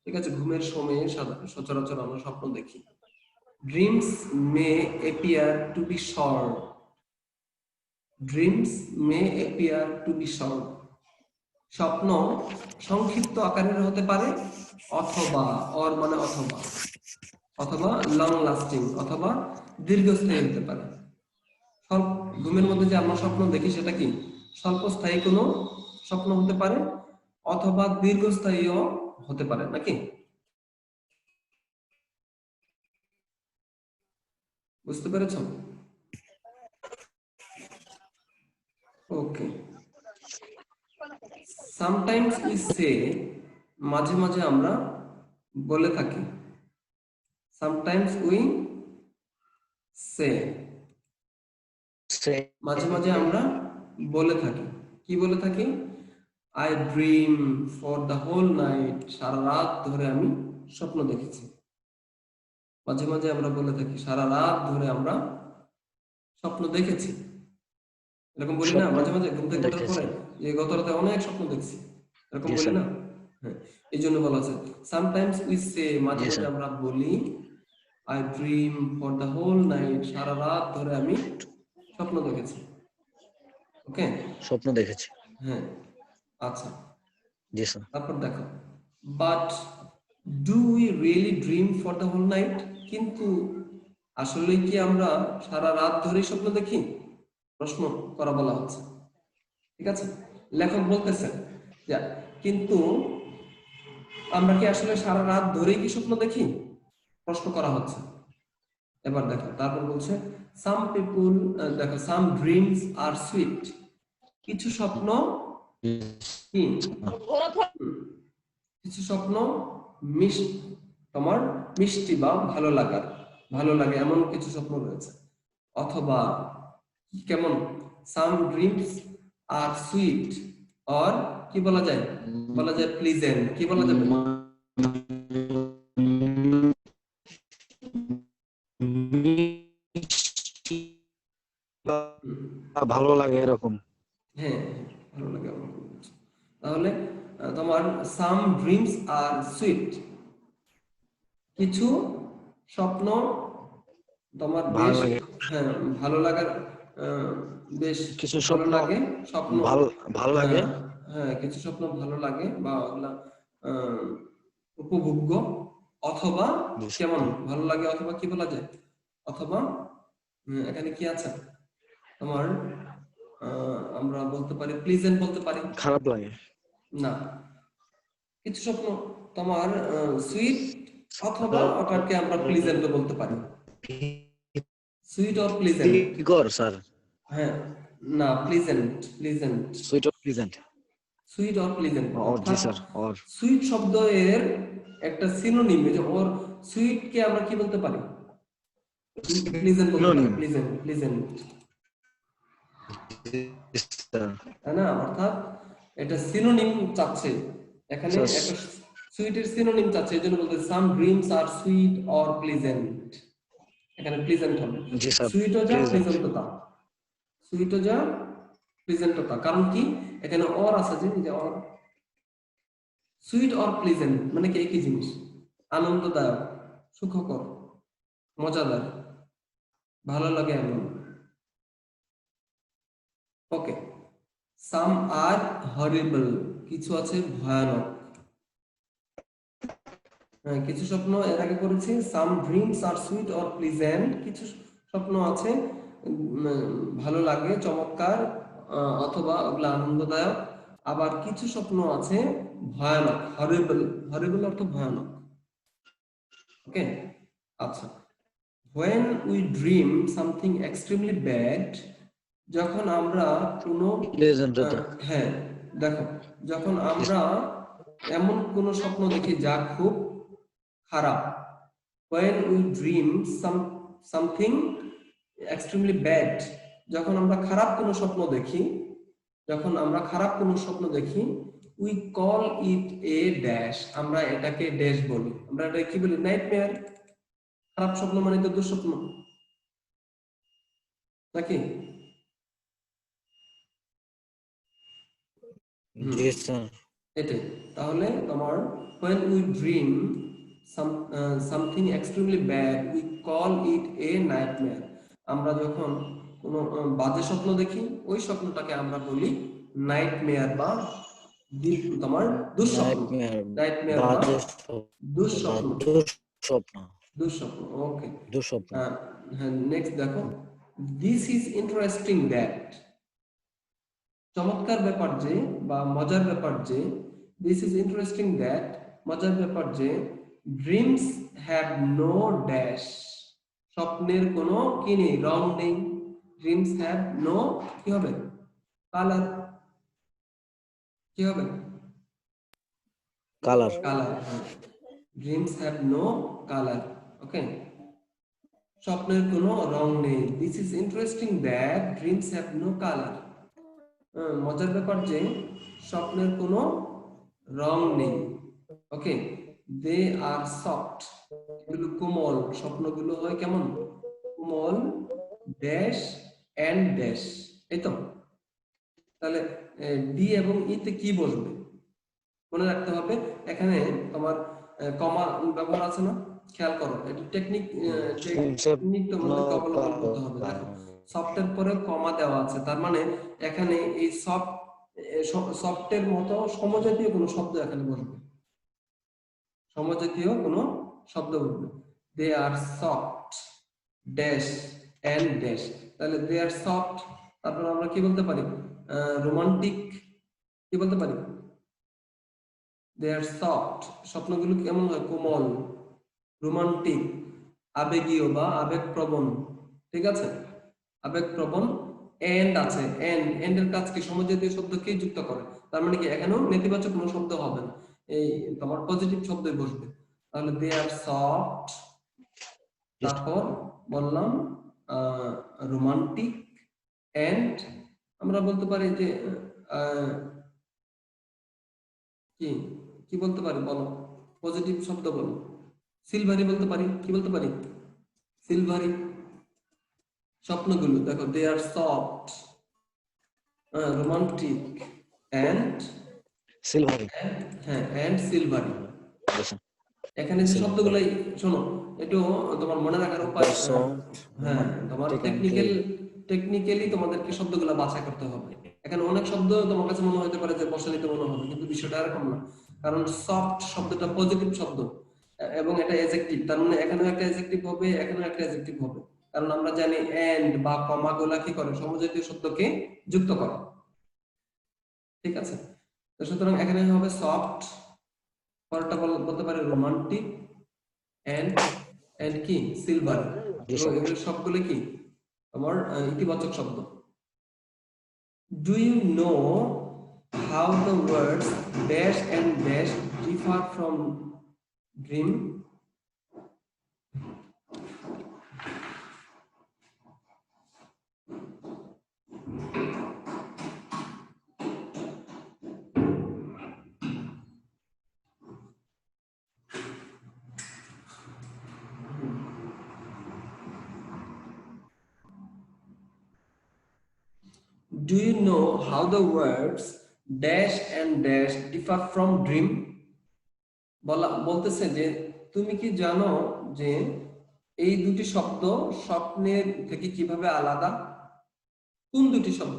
ঠিক আছে। ঘুমের সময়ে সচরাচর আমরা স্বপ্ন দেখি। Dreams may appear to be short, dreams may appear to be short, স্বপ্ন সংক্ষিপ্ত আকারের হতে পারে, অথবা, অর মানে অথবা, অথবা লং লাস্টিং, অথবা দীর্ঘস্থায়ী হতে পারে। ঘুমের মধ্যে যে আমরা স্বপ্ন দেখি সেটা কি স্বল্পস্থায়ী কোনো স্বপ্ন হতে পারে, অথবা দীর্ঘস্থায়ীও হতে পারে, নাকি? বুঝতে পেরেছ? ওকে, সামটাইমস উই সে, মাঝে মাঝে আমরা বলে থাকি। সামটাইমস উই সে, মাঝে মাঝে আমরা বলে থাকি। কি বলে থাকি? I dream for the whole night, সারা রাত ধরে আমি স্বপ্ন দেখেছি। মাঝে মাঝে আমরা বলে থাকি সারা রাত ধরে আমরা স্বপ্ন দেখেছি, এরকম বলি না? মাঝে মাঝে ঘুম থেকে ওঠার পরে যে গত রাতে অনেক স্বপ্ন দেখছি, এরকম বলি না? হ্যাঁ, এই জন্য বলা আছে সামটাইমস উই সে, মাঝে মাঝে আমরা বলি I dream for the whole night, সারা রাত ধরে আমি স্বপ্ন দেখেছি। ওকে, স্বপ্ন দেখেছি হ্যাঁ, আচ্ছা। জি স্যার তারপর দেখো, but do we really dream for the whole night, কিন্তু আসলে কি আমরা সারা রাত ধরে স্বপ্ন দেখি? প্রশ্ন করা বলা হচ্ছে, ঠিক আছে। লেখক বলতেছেন যে কিন্তু আমরা কি আসলে সারা রাত ধরেই কি স্বপ্ন দেখি, প্রশ্ন করা হচ্ছে। এবার দেখো তারপর বলছে সাম পিপুল, দেখো সাম ড্রিমস আর সুইট, কিছু স্বপ্ন কি, কিছু স্বপ্ন তোমার মিষ্টি বা ভালো লাগে এমন কিছু স্বপ্ন রয়েছে। অথবা কেমন, সাম ড্রিমস আর সুইট, অর কি বলা যায়, প্লিজেন্ট, কি বলা যাবে, ভালো লাগে এরকম। হ্যাঁ ভালো লাগে এমন। তাহলে তোমার সাম ড্রিমস আর সুইট, কিছু স্বপ্ন তোমার বেশ হ্যাঁ ভালো লাগার, বেশ কিছু ভালো স্বপ্ন লাগে, স্বপ্ন ভালো লাগে, হ্যাঁ কিছু স্বপ্ন ভালো লাগে বা ওগুলা উপভোগ্য। অথবা কেমন ভালো লাগে, অথবা কি বলা যায়, অথবা এখানে কি আছে তোমার, আমরা বলতে পারি প্লিজেন্ট বলতে পারি, খারাপ লাগে না কিছু স্বপ্ন তোমার সুইট অথবা ওটাকে আমরা প্লিজেন্ট বলতে পারি, সুইট অর প্লিজেন্ট। স্যার, হ্যাঁ না pleasant, sweet or pleasant, sweet or pleasant, G sir, or sweet শব্দ এর একটা সিনোনিম, যে ওর সুইট কে আমরা কি বলতে পারি, প্লিজেন্ট বলতে পারি, প্লিজেন্ট তাই না, অর্থাৎ এটা সিনোনিম চাচ্ছে এখানে, একটা সুইটের সিনোনিম চাচ্ছে, এই জন্য বলতে some dreams are sweet or pleasant, এখানে প্লিজেন্ট হবে, সুইটও যা প্লিজেন্টও তা, সুইটও যা প্লিজেন্টও তা, কারণ কি এখানে অর আছে, যে অর, সুইট অর প্লিজেন্ট মানে কি একই জিনিস, আনন্দদায়ক, সুখকর, মজাদার, ভালো লাগে এমন। ওকে, সাম আর হরিবল, কিছু আছে ভয়ানক, কিছু স্বপ্ন এর আগে করেছি, some dreams are sweet or pleasant, কিছু স্বপ্ন আছে ভালো লাগে, চমৎকার, অথবা ওগুলা আনন্দদায়ক। আবার কিছু স্বপ্ন আছে ভয়ানক, হরিবল অর্থ ভয়ানক। ওকে আচ্ছা, when we dream something extremely bad, যখন আমরা কোনো হ্যাঁ দেখো, যখন আমরা এমন কোন স্বপ্ন দেখি যা খুব খারাপ, when we dream something extremely bad, যখন আমরা খারাপ কোনো স্বপ্ন দেখি, we call it a dash, আমরা এটাকে ড্যাশ বলি, আমরা এটা কি বলি, নাইটমেয়ার, খারাপ স্বপ্ন মানে তো দুঃস্বপ্ন নাকি, এটাই। তাহলে তোমার when we dream something extremely bad, we call it a nightmare, আমরা যখন কোনো বাজে স্বপ্ন দেখি ওই স্বপ্নটাকে আমরা বলি নাইটমেয়ার বা তোমার দুঃস্বপ্ন, নাইটমেয়ার বা দুঃস্বপ্ন। ওকে, হ্যাঁ নেক্সট দেখো, this is interesting that, চমৎকার ব্যাপার যে বা মজার ব্যাপার যে, this is interesting that, মজার ব্যাপার যে, dreams have no dash, স্বপ্নের কোনো কি নেই, রং নেই, dreams have no কি হবে, কালার, কি হবে, colour, dreams have no color, ওকে, স্বপ্নের কোনো রং নেই, this is interesting that dreams have no color, মজার ব্যাপার যে স্বপ্নের কোনো রং নেই, ওকে, দে আর সফট, এগুলো কোমল, স্বপ্নগুলো হয় কেমন, কোমল, ড্যাশ এন্ড ড্যাশ, এই তো। তাহলে ডি এবং ইতে কি বসবে মনে রাখতে হবে, এখানে তোমার কমা ব্যবহার আছে না, খেয়াল করো, এটা টেকনিকটার মধ্যে অবলম্বন করতে হবে। দেখো সফটের পরে কমা দেওয়া আছে, তার মানে এখানে এই সফটের মতো সমজাতীয় কোনো শব্দ এখানে বসবে, সমজাতীয় কোনো শব্দ বসবে, দে আর সফট ড্যাশ এন্ড ড্যাশ, তাহলে দে আর সফট, তারপর আমরা কি বলতে পারি, রোমান্টিক বলতে পারি? দে আর সফট, স্বপ্নগুলো কেমন হয়? কোমল, রোমান্টিক, আবেগীয় বা আবেগপ্রবণ। ঠিক আছে, আবেগপ্রবণ। এন্ড আছে, এন্ড এর কাজ কি? সমজাতীয় শব্দকে যুক্ত করে। তার মানে কি এখানেও নেতিবাচক কোনো শব্দ হবে না, এই তোমার পজিটিভ শব্দই বসবে। তাহলে দে আর সফট, তারপর বললাম রোমান্টিক, এন্ড আমরা বলতে পারি যে কি কি বলতে পারি বলো, পজিটিভ শব্দ বলো। সিলভারি বলতে পারি। কি বলতে পারি? সিলভারি। স্বপ্নগুলো দেখো, দে আর সফট, রোমান্টিক, এন্ড সিলভারি। হ্যাঁ এন্ড সিলভারি। আচ্ছা, এখানে যে শব্দগুলাই শোনো, একটু তোমার মনে রাখার উপায়। হ্যাঁ, তোমার টেকনিক্যালি তোমাদেরকে শব্দগুলো বাছাই করতে হবে। এখানে অনেক শব্দ তোমার কাছে মনে হতে পারে যে প্রসারিত মনে হবে, কিন্তু বিষয়টা এরকম না। কারণ সফট শব্দটা পজিটিভ শব্দ এবং এটা অ্যাডজেক্টিভ, তার মানে এখানেও একটা অ্যাডজেক্টিভ হবে, এখানেও একটা অ্যাডজেক্টিভ হবে। কারণ আমরা জানি এন্ড বা কমা গুলা কি করে? সমজাতীয় শব্দকে যুক্ত করে। ঠিক আছে, তো সুতরাং এখানে হবে সফট, পরেরটা বলতে পারি রোমান্টিক, এন্ড কি? সিলভার। এবং এগুলো সবগুলো কি আমার ইতিবাচক শব্দ। Do you know how the words dash and dash differ from dream? Do you know how the words dash and dash differ from dream? বলতেছে যে তুমি কি জানো যে এই দুটি শব্দ স্বপ্নের থেকে কিভাবে আলাদা? কোন দুটি শব্দ?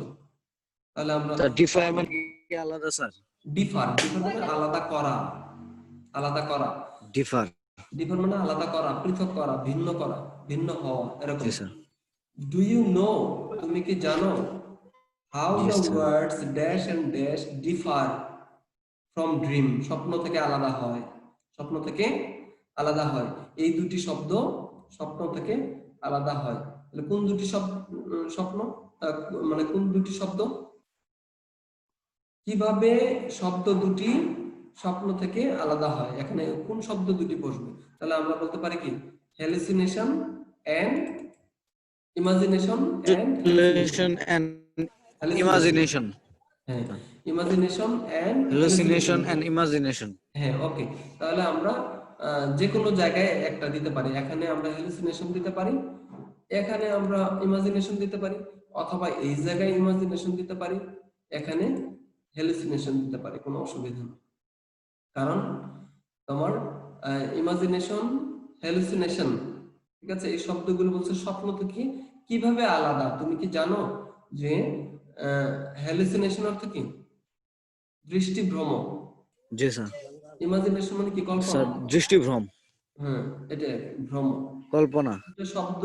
তাহলে আমরা ডিফার মানে কি আলাদা স্যার? ডিফার মানে আলাদা করা, আলাদা করা। ডিফার মানে আলাদা করা, পৃথক করা, ভিন্ন করা, ভিন্ন হওয়া, এরকম। জি স্যার। ডু ইউ নো, তুমি কি জানো, how the words dash and dash differ from dream, স্বপ্ন থেকে আলাদা হয়, স্বপ্ন থেকে আলাদা হয়। এই দুটি শব্দ স্বপ্ন থেকে আলাদা হয়। তাহলে কোন দুটি স্বপ্ন, মানে কোন দুটি শব্দ, কিভাবে শব্দ দুটি স্বপ্ন থেকে আলাদা হয়? এখানে কোন শব্দ দুটি বসবে? তাহলে আমরা বলতে পারি কি? Hallucination and imagination and imagination. হ্যাঁ, imagination and hallucination and imagination. হ্যাঁ, ওকে। তাহলে আমরা যে কোনো জায়গায় একটা দিতে পারি। এখানে আমরা হ্যালুসিনেশন দিতে পারি, এখানে আমরা ইমাজিনেশন দিতে পারি, অথবা এই জায়গায় ইমাজিনেশন দিতে পারি, এখানে হ্যালুসিনেশন দিতে পারি, কোনো অসুবিধা নেই। কারণ তোমার ইমাজিনেশন, হ্যালুসিনেশন, ঠিক আছে, এই শব্দগুলো বলছে স্বপ্ন থেকে কিভাবে আলাদা। তুমি কি জানো যে হ্যালুসিনেশন অর্থ কি? দৃষ্টিভ্রম। জি স্যার। ইমাজিনেশন মানে কি? কল্পনা। স্যার দৃষ্টিভ্রম। হ্যাঁ, এটা ভ্রম, কল্পনা। এটা শব্দ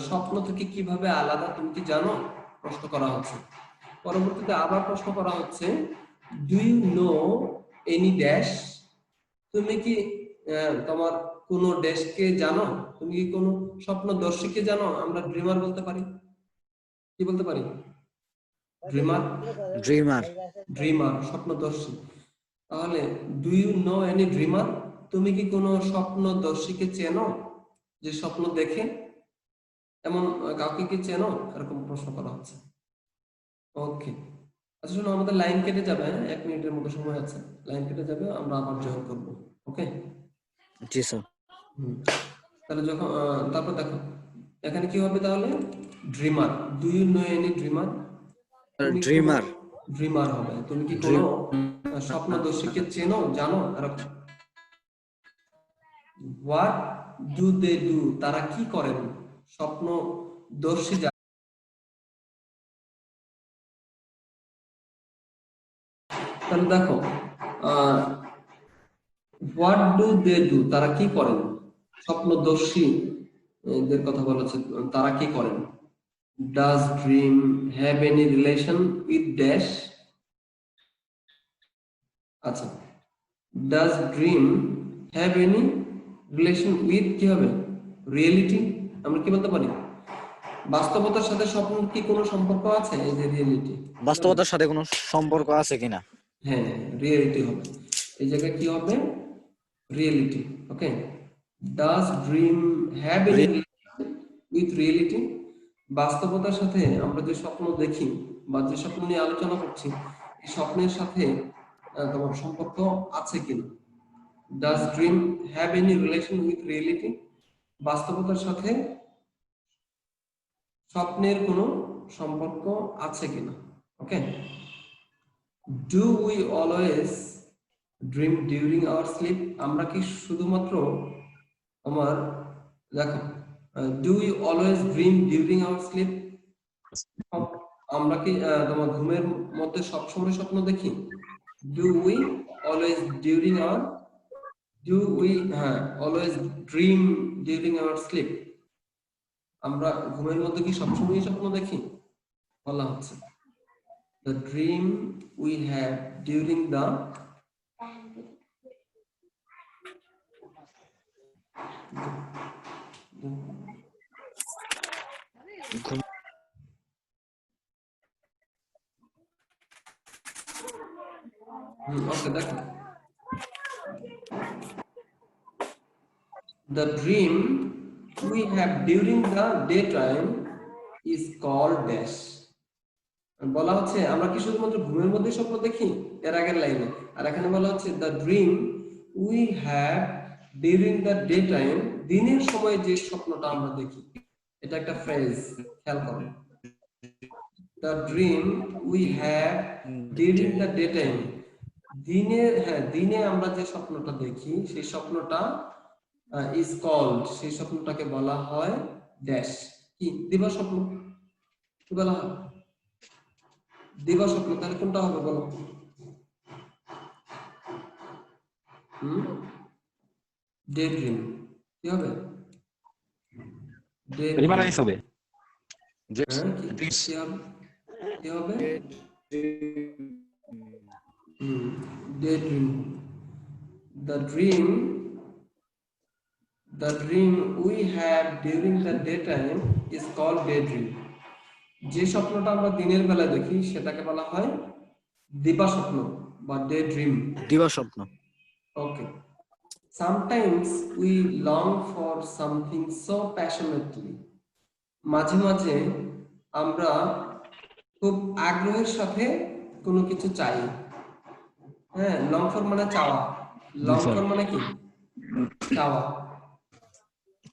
স্বপ্ন থেকে কিভাবে আলাদা তুমি কি জানো? প্রশ্ন করা হচ্ছে। পরবর্তীতে আবার প্রশ্ন করা হচ্ছে, do you know any dash, তুমি কি তোমার কোন ড্যাশকে জানো? তুমি কি কোন স্বপ্নদর্শীকে জানো? আমরা ড্রিমার বলতে পারি। কি বলতে পারি? ড্রিমার। ড্রিমার স্বপ্নদর্শী। তাহলে do you know any dreamer, তুমি কি কোনো স্বপ্নদর্শীকে চেনো, যে স্বপ্ন দেখে? এমন কাউকে কি চেনো? এরকম প্রশ্ন করা হচ্ছে। ওকে, আচ্ছা শোনো, আমাদের লাইন কেটে যাবে, 1 মিনিটের মতো সময় আছে, লাইন কেটে যাবে, আমরা আবার জয়েন করব। ওকে জি স্যার। তাহলে যখন তারপর দেখো এখানে কি হবে, তাহলে dreamer. Do you know any dreamer, dreamer হবে। তুমি কি কোনো স্বপ্নদর্শীকে চেনো, জানো? এরকম। হোয়াট ডু দে ডু, তারা কি করেন? স্বপ্নদর্শী। তাহলে দেখো হোয়াট ডু দে ডু, তারা কি করেন? স্বপ্নদর্শী দের কথা বলা হচ্ছে, তারা কি করেন? Does dream have any relation with dash, আচ্ছা, does dream have any relation with কি হবে রিয়েলিটি? আমরা কি বলতে পারি বাস্তবতার সাথে স্বপ্নের কি কোনো সম্পর্ক আছে? এই যে রিয়েলিটি, বাস্তবতার সাথে কোনো সম্পর্ক আছে কিনা? হ্যাঁ রিয়েলিটি হবে, এই জায়গায় কি হবে reality. Okay, does dream have any relation with reality? বাস্তবতার সাথে আমরা যে স্বপ্ন দেখি বা যে স্বপ্ন নিয়ে আলোচনা করছি এই স্বপ্নের সাথে তোমার সম্পর্ক আছে কিনা? Does dream have any relation with reality? বাস্তবতার সাথে স্বপ্নের কোনো সম্পর্ক আছে কিনা? Okay, do we always dream during our sleep? আমরা কি শুধুমাত্র আমার দেখো do we always dream during our sleep? আমরা কি তোমার ঘুমের মধ্যে সবসময় স্বপ্ন দেখি? Do we always during our do we always dream during our sleep? আমরা ঘুমের মধ্যে কি সবসময় স্বপ্ন দেখি? বলা হচ্ছে the dream we have during the okay, দেখো the dream we have during the daytime is called dash. বলা হচ্ছে আমরা কি শুধুমাত্র ঘুমের মধ্যে স্বপ্ন দেখি, এর আগের লাইনে। আর এখানে বলা হচ্ছে the dream we have during the daytime, দিনের সময় যে স্বপ্নটা আমরা দেখি, এটা একটা ফ্রেজ, খেয়াল করো। the dream we have during the daytime, দিনে দিনে আমরা যে স্বপ্নটা দেখি সেই স্বপ্নটা is called, সেই স্বপ্নটাকে বলা হয় ড্যাশ। কি? দিবা স্বপ্ন। কি বলা হয়? দিবা স্বপ্ন। তাহলে কোনটা হবে বলো? Day dream. কি হবে? ডে রিভারাইজ হবে। কি হবে? কি হবে? Day dream. The dream we have during the daytime is called daydream. যে স্বপ্নটা আমরা দিনের বেলা দেখি সেটাকে বলা হয় দিবা স্বপ্ন বা ডে ড্রিম। দিবা স্বপ্ন। ওকে, sometimes we long for something so passionately. মাঝে মাঝে আমরা খুব আগ্রহের সাথে কোনো কিছু চাই। হ্যাঁ, লং ফর মানে চাওয়া, লং ফর মানে কি চাওয়া,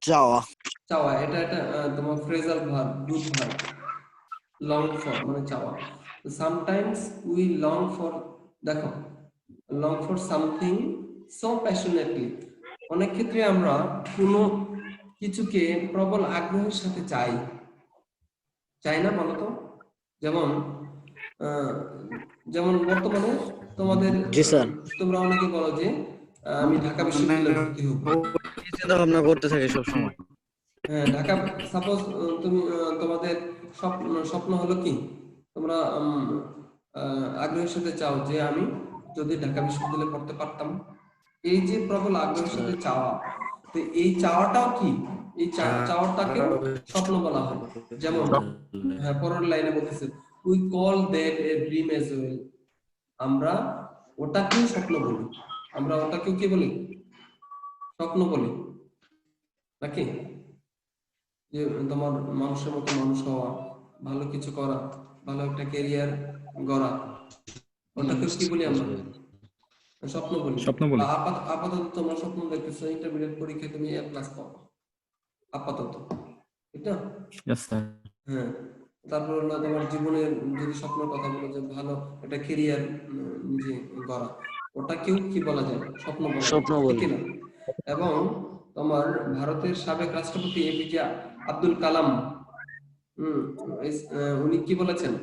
চাওয়া চাওয়া এটা একটা তোমার phrasal verb, good verb. Long for মানে চাওয়া। সামটাইমস উই লং ফর, দেখো long for something so passionately, অনেক ক্ষেত্রে আমরা কোনো কিছুকে প্রবল আগ্রহের সাথে চাই, চাই না বলো তো? যেমন যেমন বর্তমানে তোমাদের তোমরা অনেকে বলো যে আমি ঢাকা বিশ্ববিদ্যালয়ে ভর্তি হব, চিন্তা ভাবনা করতে থাকি সব সময়। হ্যাঁ, ঢাকা সাপোজ তুমি তোমাদের স্বপ্ন হলো কি তোমরা আগ্রহের সাথে চাও যে আমি যদি ঢাকা বিশ্ববিদ্যালয়ে পড়তে পারতাম। এই যে প্রবল আগ্রহের সাথে চাওয়া, তো এই চাওয়াটাও কি, এই চাওয়াটাকে স্বপ্ন বলা হয়। যেমন হ্যাঁ, পরের লাইনে বলতেছে we call that a dream as well, আমরা ওটাকেও স্বপ্ন বলি, আমরা ওটাকেও কি বলি? স্বপ্ন বলি নাকি? যে তোমার মানুষের মতো মানুষ হওয়া, ভালো কিছু করা, ভালো একটা ক্যারিয়ার গড়া, ওটাকে কি বলি আমরা? স্বপ্ন বলি। আপাতত তোমরা স্বপ্ন দেখতেছো ইন্টারমিডিয়েট পরীক্ষায় তুমি A+ পাবো আপাতত, ঠিক না? হ্যাঁ, তারপর হলো তোমার জীবনের যদি স্বপ্নের কথা বলো যে ভালো একটা ক্যারিয়ার নিজে গড়া, ওটাকেও কি বলা যায়? স্বপ্ন বলা যায়, ঠিক না? এবং তোমার ভারতের সাবেক রাষ্ট্রপতি এপিজে আব্দুল কালাম উনি কি বলেছেন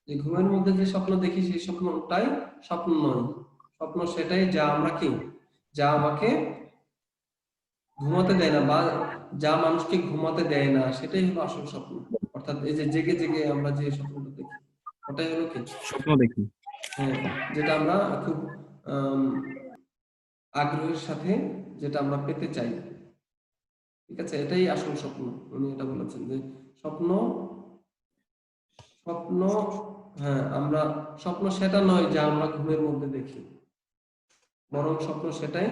যে ঘুমের মধ্যে যে স্বপ্ন দেখি সেই স্বপ্নটাই স্বপ্ন নয়, স্বপ্ন সেটাই যা আমরা কি, যা আমাকে ঘুমাতে দেয় না বা যা মানুষকে ঘুমাতে দেয় না, সেটাই হলো আসল স্বপ্ন। অর্থাৎ এই যে জেগে জেগে আমরা যে স্বপ্নটা দেখি ওটাই হলো কি স্বপ্ন দেখি। হ্যাঁ, যেটা আমরা খুব আম, আগ্রহের সাথে যেটা আমরা পেতে চাই, ঠিক আছে, এটাই আসল স্বপ্ন। উনি এটা বলেছেন যে স্বপ্ন স্বপ্ন হ্যাঁ, আমরা স্বপ্ন সেটা নয় যা আমরা ঘুমের মধ্যে দেখি, বরং স্বপ্ন সেটাই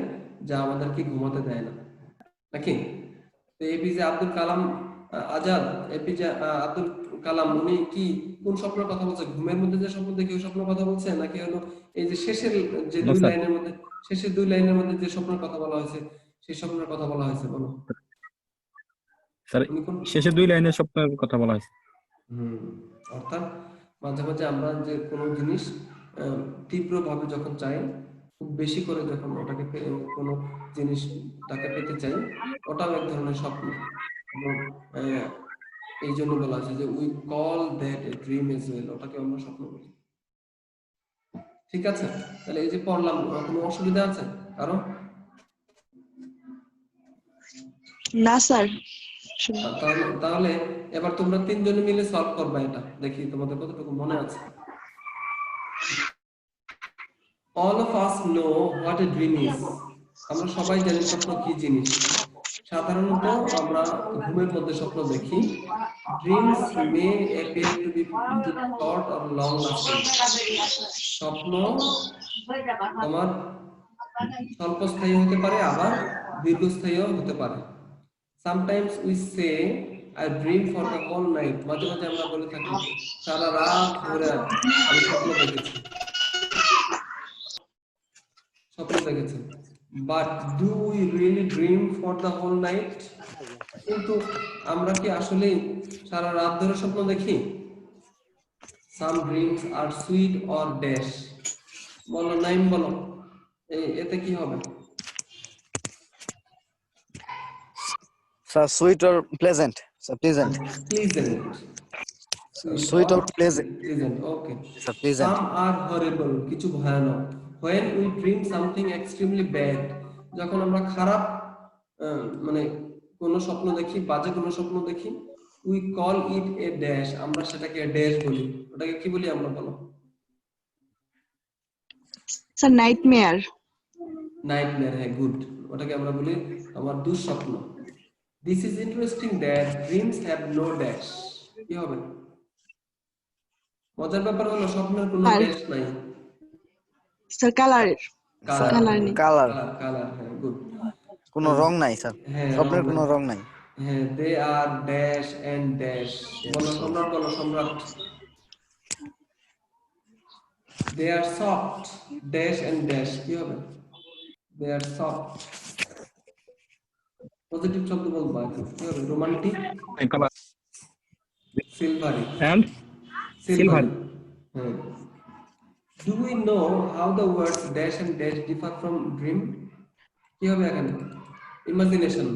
যা আমাদেরকে ঘুমাতে দেয় না, নাকি? তো এপিজে আব্দুল কালাম আজাদ, এপিজে আব্দুল কালাম উনি কি কোন স্বপ্নের কথা বলছে? ঘুমের মধ্যে যে স্বপ্ন দেখি ওই স্বপ্নের কথা বলছে, নাকি হলো এই যে শেষের যে No, দুই sir. লাইনের মধ্যে, শেষের দুই লাইনের মধ্যে যে স্বপ্নের কথা বলা হয়েছে সেই স্বপ্নের কথা বলা হয়েছে? বলো স্যার উনি কোন? শেষে 2 লাইনের স্বপ্নের কথা বলা হয়েছে। অর্থাৎ মাঝে মাঝে আমরা যে কোনো জিনিস তীব্রভাবে যখন চাই, খুব বেশি করে যখন ওটাকে কোনো জিনিসটাকে পেতে চাই, ওটাও এক ধরনের স্বপ্ন। এবং এই জন্য বলা আছে যে we call that a dream as well, ওটাকে আমরা স্বপ্ন বলি। ঠিক আছে, তাহলে এই যে পড়লাম, কোনো অসুবিধা আছে কারণ? না স্যার। তাহলে এবার তোমরা তিনজনে মিলে সলভ করবা এটা, দেখি তোমাদের কতটুকু মনে আছে। All of us know what a dream is. আমরা সবাই জানি স্বপ্ন কি জিনিস। সাধারণত আমরা ঘুমের মধ্যে স্বপ্ন দেখি। Dreams may appear to be short or long lasting. স্বপ্ন তোমার স্বল্পস্থায়ী হতে পারে, আবার দীর্ঘস্থায়ীও হতে পারে। Sometimes we say I dream for the whole night. মাঝে মাঝে আমরা বলে থাকি সারা রাত ধরে আমি স্বপ্ন দেখেছি, but do we really dream for the whole night? কিন্তু আমরা কি আসলে সারা রাত ধরে স্বপ্ন দেখি? Some dreams are sweet or dash. বলো নাইম, বলো এতে কি হবে? Sir sweet or pleasant? Sir pleasant. Pleasant. Sweet or pleasant? Pleasant, okay. Sir pleasant. Some are horrible, কিছু ভয়ানক। when we dream something extremely bad, যখন আমরা খারাপ মানে কোন স্বপ্ন দেখি, বাজে কোন স্বপ্ন দেখি, we call it a dash, আমরা সেটাকে ড্যাশ বলি। ওটাকে কি বলি আমরা, বলো? Sir nightmare. নাইটমেয়ার, হ্যাঁ, গুড। ওটাকে আমরা বলি আমার দুঃস্বপ্ন। This is interesting that dreams have no dash. কি হবে? মজার ব্যাপার হলো স্বপ্নের কোনো ড্যাশ নাই। Sir colour. কালার নেই। কালার। কালার, হ্যাঁ, গুড। কোনো রং নাই স্যার, হ্যাঁ, স্বপ্নের কোনো রং নাই। হ্যাঁ, দে আর ড্যাশ এন্ড ড্যাশ। বলো সম্রাট, বলো সম্রাট। দে আর সফট ড্যাশ এন্ড ড্যাশ। কি হবে? দে আর সফট। পজিটিভ শব্দ বলবা, কি হবে? Romantic, colour silvery, and silvery. হ্যাঁ। Do we know how the words dash and dash differ from dream? কি হবে এখানে? Imagination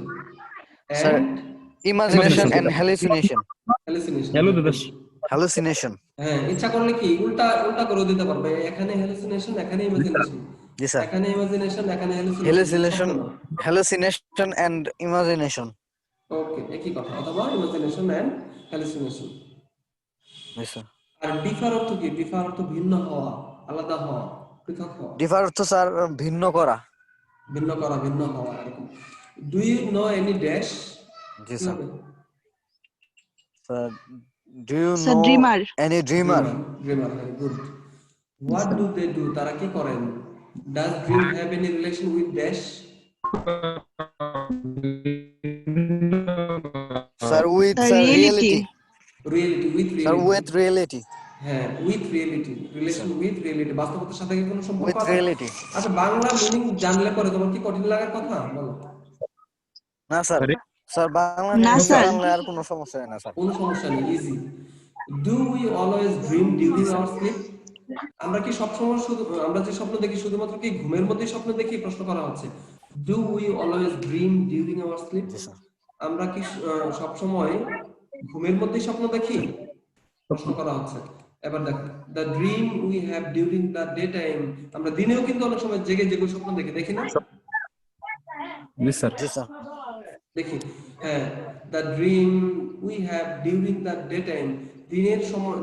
sir and imagination and hallucination. hallucination. Hello দাদা। হ্যালুসিনেশন। হ্যাঁ, ইচ্ছা করলে কি উল্টা উল্টা করে দিতে পারবে। এখানে hallucination, এখানে imagination। জি স্যার। এখানে imagination, এখানে hallucination, hallucination। Hallucination and imagination. Okay, একই কথা, অথবা imagination and hallucination। জি স্যার। আর ডিফার অর্থ কি? ডিফার অর্থ ভিন্ন হওয়া, আলাদা হওয়া, পৃথক হওয়া। ডিফার অর্থ স্যার ভিন্ন করা। ভিন্ন করা, ভিন্ন হওয়া, এরকম। Do you know any dash? জি sir. Sir do you sir know dreamer. Any dreamer? Dreamer, good. What do they do? তারা কি করেন? Does dream have any relation with dash? Sir with reality. Reality, with sir reality. With reality. হ্যাঁ, with reality, relation with reality, বাস্তবতার সাথে কি কোনো সম্পর্ক with আছে? রিয়েলিটি। আচ্ছা, বাংলা মিনিং জানলে পরে তোমার কি কঠিন লাগার কথা? বলো। না স্যার, স্যার বাংলা না নিয়ে স্যার। জানলে আর কোনো সমস্যা হয় না স্যার। কোনো সমস্যা নেই, easy. Do we always dream during our sleep? আমরা কি সবসময় শুধু আমরা যে স্বপ্ন দেখি শুধুমাত্র কি ঘুমের মধ্যেই স্বপ্ন দেখি? প্রশ্ন করা হচ্ছে। Do we always dream during our sleep? জি স্যার। আমরা কি সবসময় ঘুমের মধ্যেই স্বপ্ন দেখি? প্রশ্ন করা হচ্ছে। এবার দেখো, the dream we have during the day time. আমরা দিনেও কিন্তু অনেক সময় জেগে জেগে স্বপ্ন দেখি, দেখি না? জি স্যার। জি স্যার। দেখি, হ্যাঁ, the dream we have during the day time. দিনের সময়,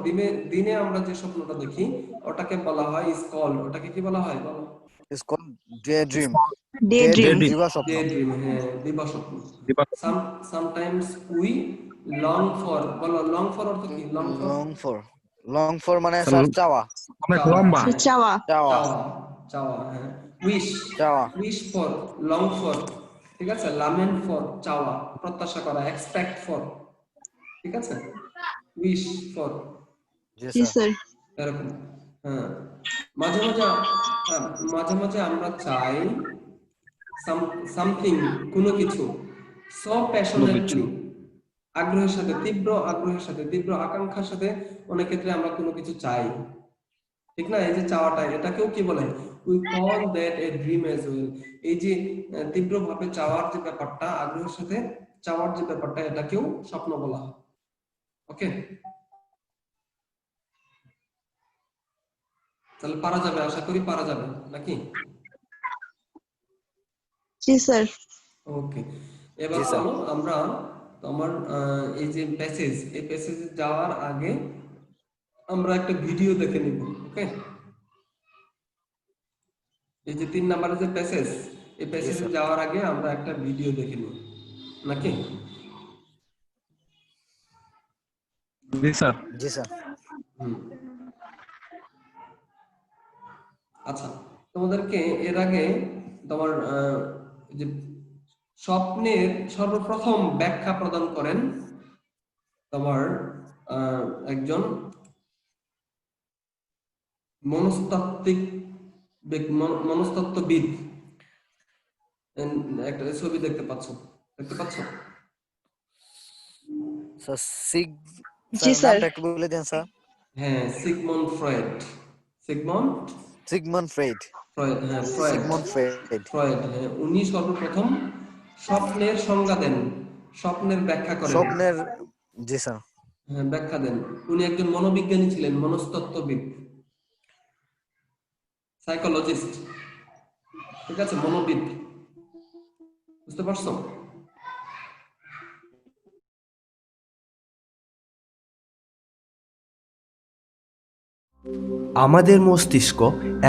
দিনে আমরা যে স্বপ্নটা দেখি ওটাকে বলা হয় ইজ কল্ড। ওটাকে কি বলা হয়, বলো? It's called daydream. Day dream Daydream. দিবা স্বপ্ন। ডে ড্রিম, হ্যাঁ দিবা স্বপ্ন। দিবা সামটাইমস উই লং ফর, বলো লং ফর অর্থ কি? লং ফর Long for মানে স্যার, স্যার চাওয়া। অনেক চাওয়া। লম্বা। চাওয়া চাওয়া। চাওয়া, চাওয়া, হ্যাঁ। উইশ, চাওয়া। উইশ ফর, লং ফর, ঠিক আছে। লামেন্ট ফর, চাওয়া, প্রত্যাশা করা, এক্সপেক্ট ফর, ঠিক আছে। Wish for, G G sir. Sir এরকম। হ্যাঁ, মাঝে মাঝে মাঝে মাঝে আমরা চাই সামথিং, কোনো কিছু, সো প্যাশনেটলি, আগ্রহের সাথে, তীব্র আগ্রহের সাথে, তীব্র আকাঙ্ক্ষার সাথে অনেক ক্ষেত্রে আমরা কোনো কিছু চাই, ঠিক না? এই যে চাওয়াটা, এটাকেও কি বলে? We call that a dream as well. এই যে তীব্রভাবে চাওয়ার যে ব্যাপারটা, আগ্রহের সাথে চাওয়ার যে ব্যাপারটা, এটাকেও স্বপ্ন বলা হয়। ওকে, তাহলে পারা যাবে, আশা করি পারা যাবে নাকি? জি স্যার ওকে, এবার জি স্যার। চলো আমরা তোমার এই যে প্যাসেজ, এই প্যাসেজে যাওয়ার আগে আমরা একটা ভিডিও দেখে নিব। ওকে, এই যে 3 নাম্বারের যে প্যাসেজ, এই প্যাসেজে স্যার। যাওয়ার আগে আমরা একটা ভিডিও দেখে নিব নাকি? জি স্যার। জি স্যার। হুম, আচ্ছা, তোমাদেরকে এর আগে তোমার যে স্বপ্নের সর্বপ্রথম ব্যাখ্যা প্রদান করেন তোমার একজন মনস্তত্ত্ববিদ। একটা ছবি দেখতে পাচ্ছ, দেখতে পাচ্ছ? স্যার সিগ জি স্যার স্যার নামটা একটু বলে দেন স্যার। হ্যাঁ, Sigmund Freud. Sigmund Sigmund Freud. Freud, হ্যাঁ ফ্রয়েড, সিগমন্ড ফ্রয়েড। ফ্রয়েড, হ্যাঁ। উনি সর্বপ্রথম স্বপ্নের সংজ্ঞা দেন, স্বপ্নের ব্যাখ্যা করেন। স্বপ্নের, জি স্যার। হ্যাঁ, ব্যাখ্যা দেন। উনি একজন মনোবিজ্ঞানী ছিলেন, মনস্তত্ত্ববিদ, সাইকোলজিস্ট, ঠিক আছে, মনোবিদ। বুঝতে পারছো? আমাদের মস্তিষ্ক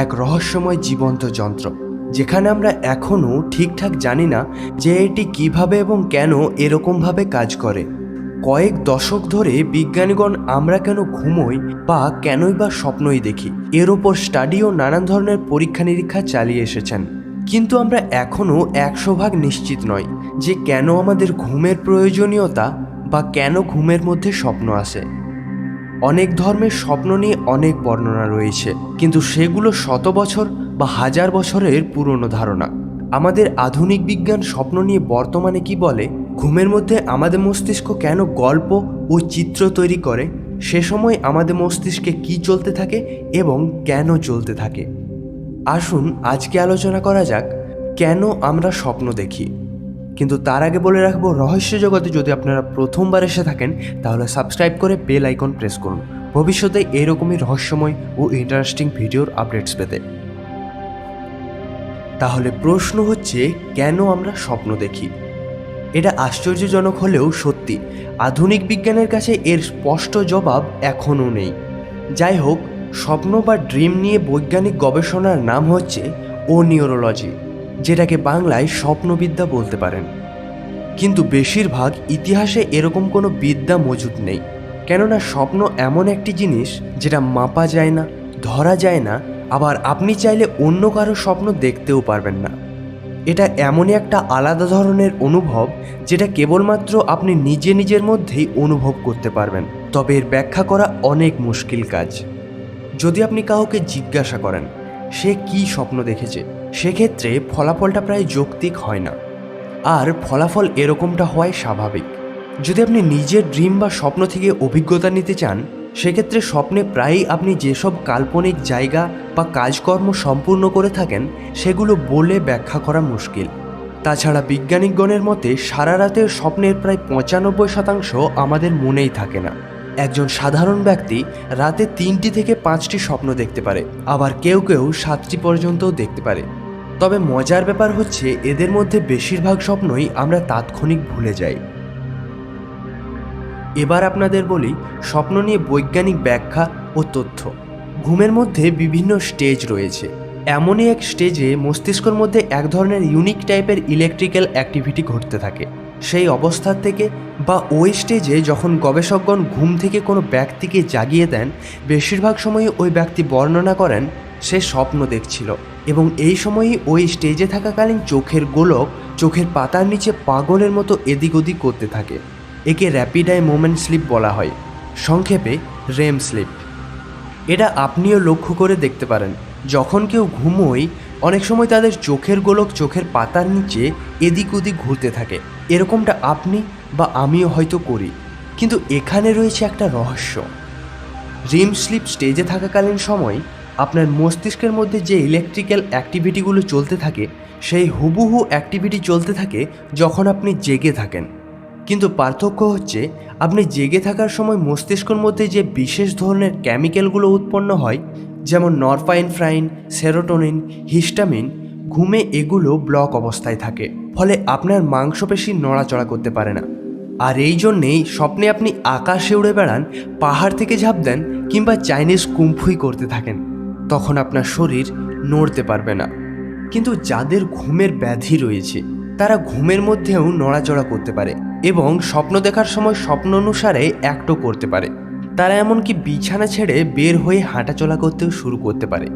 এক রহস্যময় জীবন্ত যন্ত্র, যেখানে আমরা এখনও ঠিকঠাক জানি না যে এটি কিভাবে এবং কেন এরকমভাবে কাজ করে। কয়েক দশক ধরে বিজ্ঞানীগণ আমরা কেন ঘুমোই বা কেনই বা স্বপ্নই দেখি এর ওপর স্টাডি ও নানান ধরনের পরীক্ষা নিরীক্ষা চালিয়ে এসেছেন, কিন্তু আমরা এখনও 100% নিশ্চিত নই যে কেন আমাদের ঘুমের প্রয়োজনীয়তা বা কেন ঘুমের মধ্যে স্বপ্ন আসে। অনেক ধর্মের স্বপ্ন নিয়ে অনেক বর্ণনা রয়েছে, কিন্তু সেগুলো শত বছর বা হাজার বছরের পুরনো ধারণা। আমাদের আধুনিক বিজ্ঞান স্বপ্ন নিয়ে বর্তমানে কি বলে, ঘুমের মধ্যে আমাদের মস্তিষ্ক কেন গল্প ও চিত্র তৈরি করে, সে সময় আমাদের মস্তিষ্কে কি চলতে থাকে এবং কেন চলতে থাকে। আসুন আজকে আলোচনা করা যাক কেন আমরা স্বপ্ন দেখি। কিন্তু তার আগে বলে রাখবো, রহস্য জগতে যদি আপনারা প্রথমবার এসে থাকেন তাহলে সাবস্ক্রাইব করে বেল আইকন প্রেস করুন ভবিষ্যতে এরকমই রহস্যময় ও ইন্টারেস্টিং ভিডিওর আপডেটস পেতে। তাহলে প্রশ্ন হচ্ছে, কেন আমরা স্বপ্ন দেখি? এটা আশ্চর্যজনক হলেও সত্যি, আধুনিক বিজ্ঞানের কাছে এর স্পষ্ট জবাব এখনও নেই। যাই হোক, স্বপ্ন বা ড্রিম নিয়ে বৈজ্ঞানিক গবেষণার নাম হচ্ছে ওনিওরোলজি, যেটাকে বাংলায় স্বপ্নবিদ্যা বলতে পারেন। কিন্তু বেশিরভাগ ইতিহাসে এরকম কোনো বিদ্যা মজুদ নেই, কেননা স্বপ্ন এমন একটি জিনিস যেটা মাপা যায় না, ধরা যায় না, আবার আপনি চাইলে অন্য কারো স্বপ্ন দেখতেও পারবেন না। এটা এমনই একটা আলাদা ধরনের অনুভব যেটা কেবলমাত্র আপনি নিজের মধ্যেই অনুভব করতে পারবেন, তবে এর ব্যাখ্যা করা অনেক মুশকিল কাজ। যদি আপনি কাউকে জিজ্ঞাসা করেন সে কী স্বপ্ন দেখেছে, সেক্ষেত্রে ফলাফলটা প্রায় যৌক্তিক হয় না, আর ফলাফল এরকমটা হয় স্বাভাবিক। যদি আপনি নিজের ড্রিম বা স্বপ্ন থেকে অভিজ্ঞতা নিতে চান, সেক্ষেত্রে স্বপ্নে প্রায়ই আপনি যেসব কাল্পনিক জায়গা বা কাজকর্ম সম্পূর্ণ করে থাকেন সেগুলো বলে ব্যাখ্যা করা মুশকিল। তাছাড়া বিজ্ঞানিকগণের মতে সারা রাতের স্বপ্নের প্রায় 95% আমাদের মনেই থাকে না। একজন সাধারণ ব্যক্তি রাতে 3টি থেকে 5টি স্বপ্ন দেখতে পারে, আবার কেউ কেউ 7টি পর্যন্তও দেখতে পারে। তবে মজার ব্যাপার হচ্ছে এদের মধ্যে বেশিরভাগ স্বপ্নই আমরা তাৎক্ষণিক ভুলে যাই। এবার আপনাদের বলি স্বপ্ন নিয়ে বৈজ্ঞানিক ব্যাখ্যা ও তথ্য। ঘুমের মধ্যে বিভিন্ন স্টেজ রয়েছে, এমনই এক স্টেজে মস্তিষ্কের মধ্যে এক ধরনের ইউনিক টাইপের ইলেকট্রিক্যাল অ্যাক্টিভিটি ঘটতে থাকে। সেই অবস্থার থেকে বা ওই স্টেজে যখন গবেষকগণ ঘুম থেকে কোনো ব্যক্তিকে জাগিয়ে দেন, বেশিরভাগ সময়ই ওই ব্যক্তি বর্ণনা করেন সে স্বপ্ন দেখছিল এবং এই সময়ই ওই স্টেজে থাকাকালীন চোখের গোলক চোখের পাতার নিচে পাগলের মতো এদিক ওদিক করতে থাকে। একে র্যাপিড আই মোমেন্ট স্লিপ বলা হয়, সংক্ষেপে রেম স্লিপ। এটা আপনিও লক্ষ্য করে দেখতে পারেন, যখন কেউ ঘুমোয় অনেক সময় তাদের চোখের গোলক চোখের পাতার নিচে এদিক ওদিক ঘুরতে থাকে। এরকমটা আপনি বা আমিও হয়তো করি, কিন্তু এখানে রয়েছে একটা রহস্য। রিম স্লিপ স্টেজে থাকাকালীন সময় আপনার মস্তিষ্কের মধ্যে যে ইলেকট্রিক্যাল অ্যাক্টিভিটিগুলো চলতে থাকে সেই হুবহু অ্যাক্টিভিটি চলতে থাকে যখন আপনি জেগে থাকেন। কিন্তু পার্থক্য হচ্ছে আপনি জেগে থাকার সময় মস্তিষ্কের মধ্যে যে বিশেষ ধরনের কেমিক্যালগুলো উৎপন্ন হয়, যেমন নরফাইনফ্রাইন, সেরোটোনিন, হিস্টামিন, ঘুমে এগুলো ব্লক অবস্থায় থাকে, ফলে আপনার মাংসপেশি নড়াচড়া করতে পারে না। আর এই জন্যেই স্বপ্নে আপনি আকাশে উড়ে বেড়ান, পাহাড় থেকে ঝাঁপ দেন কিংবা চাইনিজ কুম্ফুই করতে থাকেন, তখন আপনার শরীর নড়তে পারবে না। কিন্তু যাদের ঘুমের ব্যাধি রয়েছে তারা ঘুমের মধ্যেও নড়াচড়া করতে পারে এবং স্বপ্ন দেখার সময় স্বপ্ন অনুসারে অ্যাক্টও করতে পারে। তারা এমনকি বিছানা ছেড়ে বের হয়ে হাঁটাচলা করতেও শুরু করতে পারে।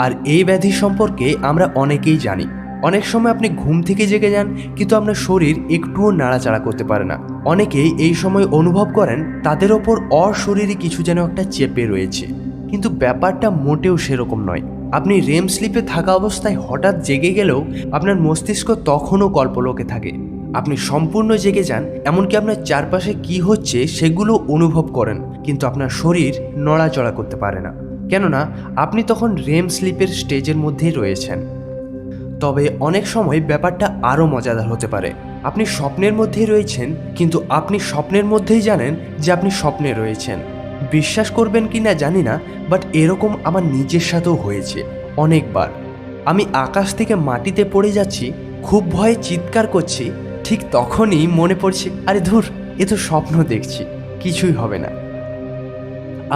আর এই ব্যাধি সম্পর্কে আমরা অনেকেই জানি। অনেক সময় আপনি ঘুম থেকে জেগে যান কিন্তু আপনার শরীর একটুও নাড়াচাড়া করতে পারে না। অনেকেই এই সময় অনুভব করেন তাদের ওপর অশরীরী কিছু যেন একটা চেপে রয়েছে, কিন্তু ব্যাপারটা মোটেও সেরকম নয়। আপনি রেম স্লিপে থাকা অবস্থায় হঠাৎ জেগে গেলেও আপনার মস্তিষ্ক তখনও কল্পলোকে থাকে। আপনি সম্পূর্ণ জেগে যান, এমনকি আপনার চারপাশে কি হচ্ছে সেগুলো অনুভব করেন, কিন্তু আপনার শরীর নড়াচড়া করতে পারে না, কেননা আপনি তখন রেম স্লিপের স্টেজের মধ্যেই রয়েছেন। তবে অনেক সময় ব্যাপারটা আরও মজাদার হতে পারে। আপনি স্বপ্নের মধ্যেই রয়েছেন, কিন্তু আপনি স্বপ্নের মধ্যেই জানেন যে আপনি স্বপ্নে রয়েছেন। বিশ্বাস করবেন কি না জানি না, বাট এরকম আমার নিজের সাথেও হয়েছে অনেকবার। আমি আকাশ থেকে মাটিতে পড়ে যাচ্ছি, খুব ভয়ে চিৎকার করছি, ঠিক তখনই মনে পড়ছে আরে ধুর, এ তো স্বপ্ন দেখছি, কিছুই হবে না।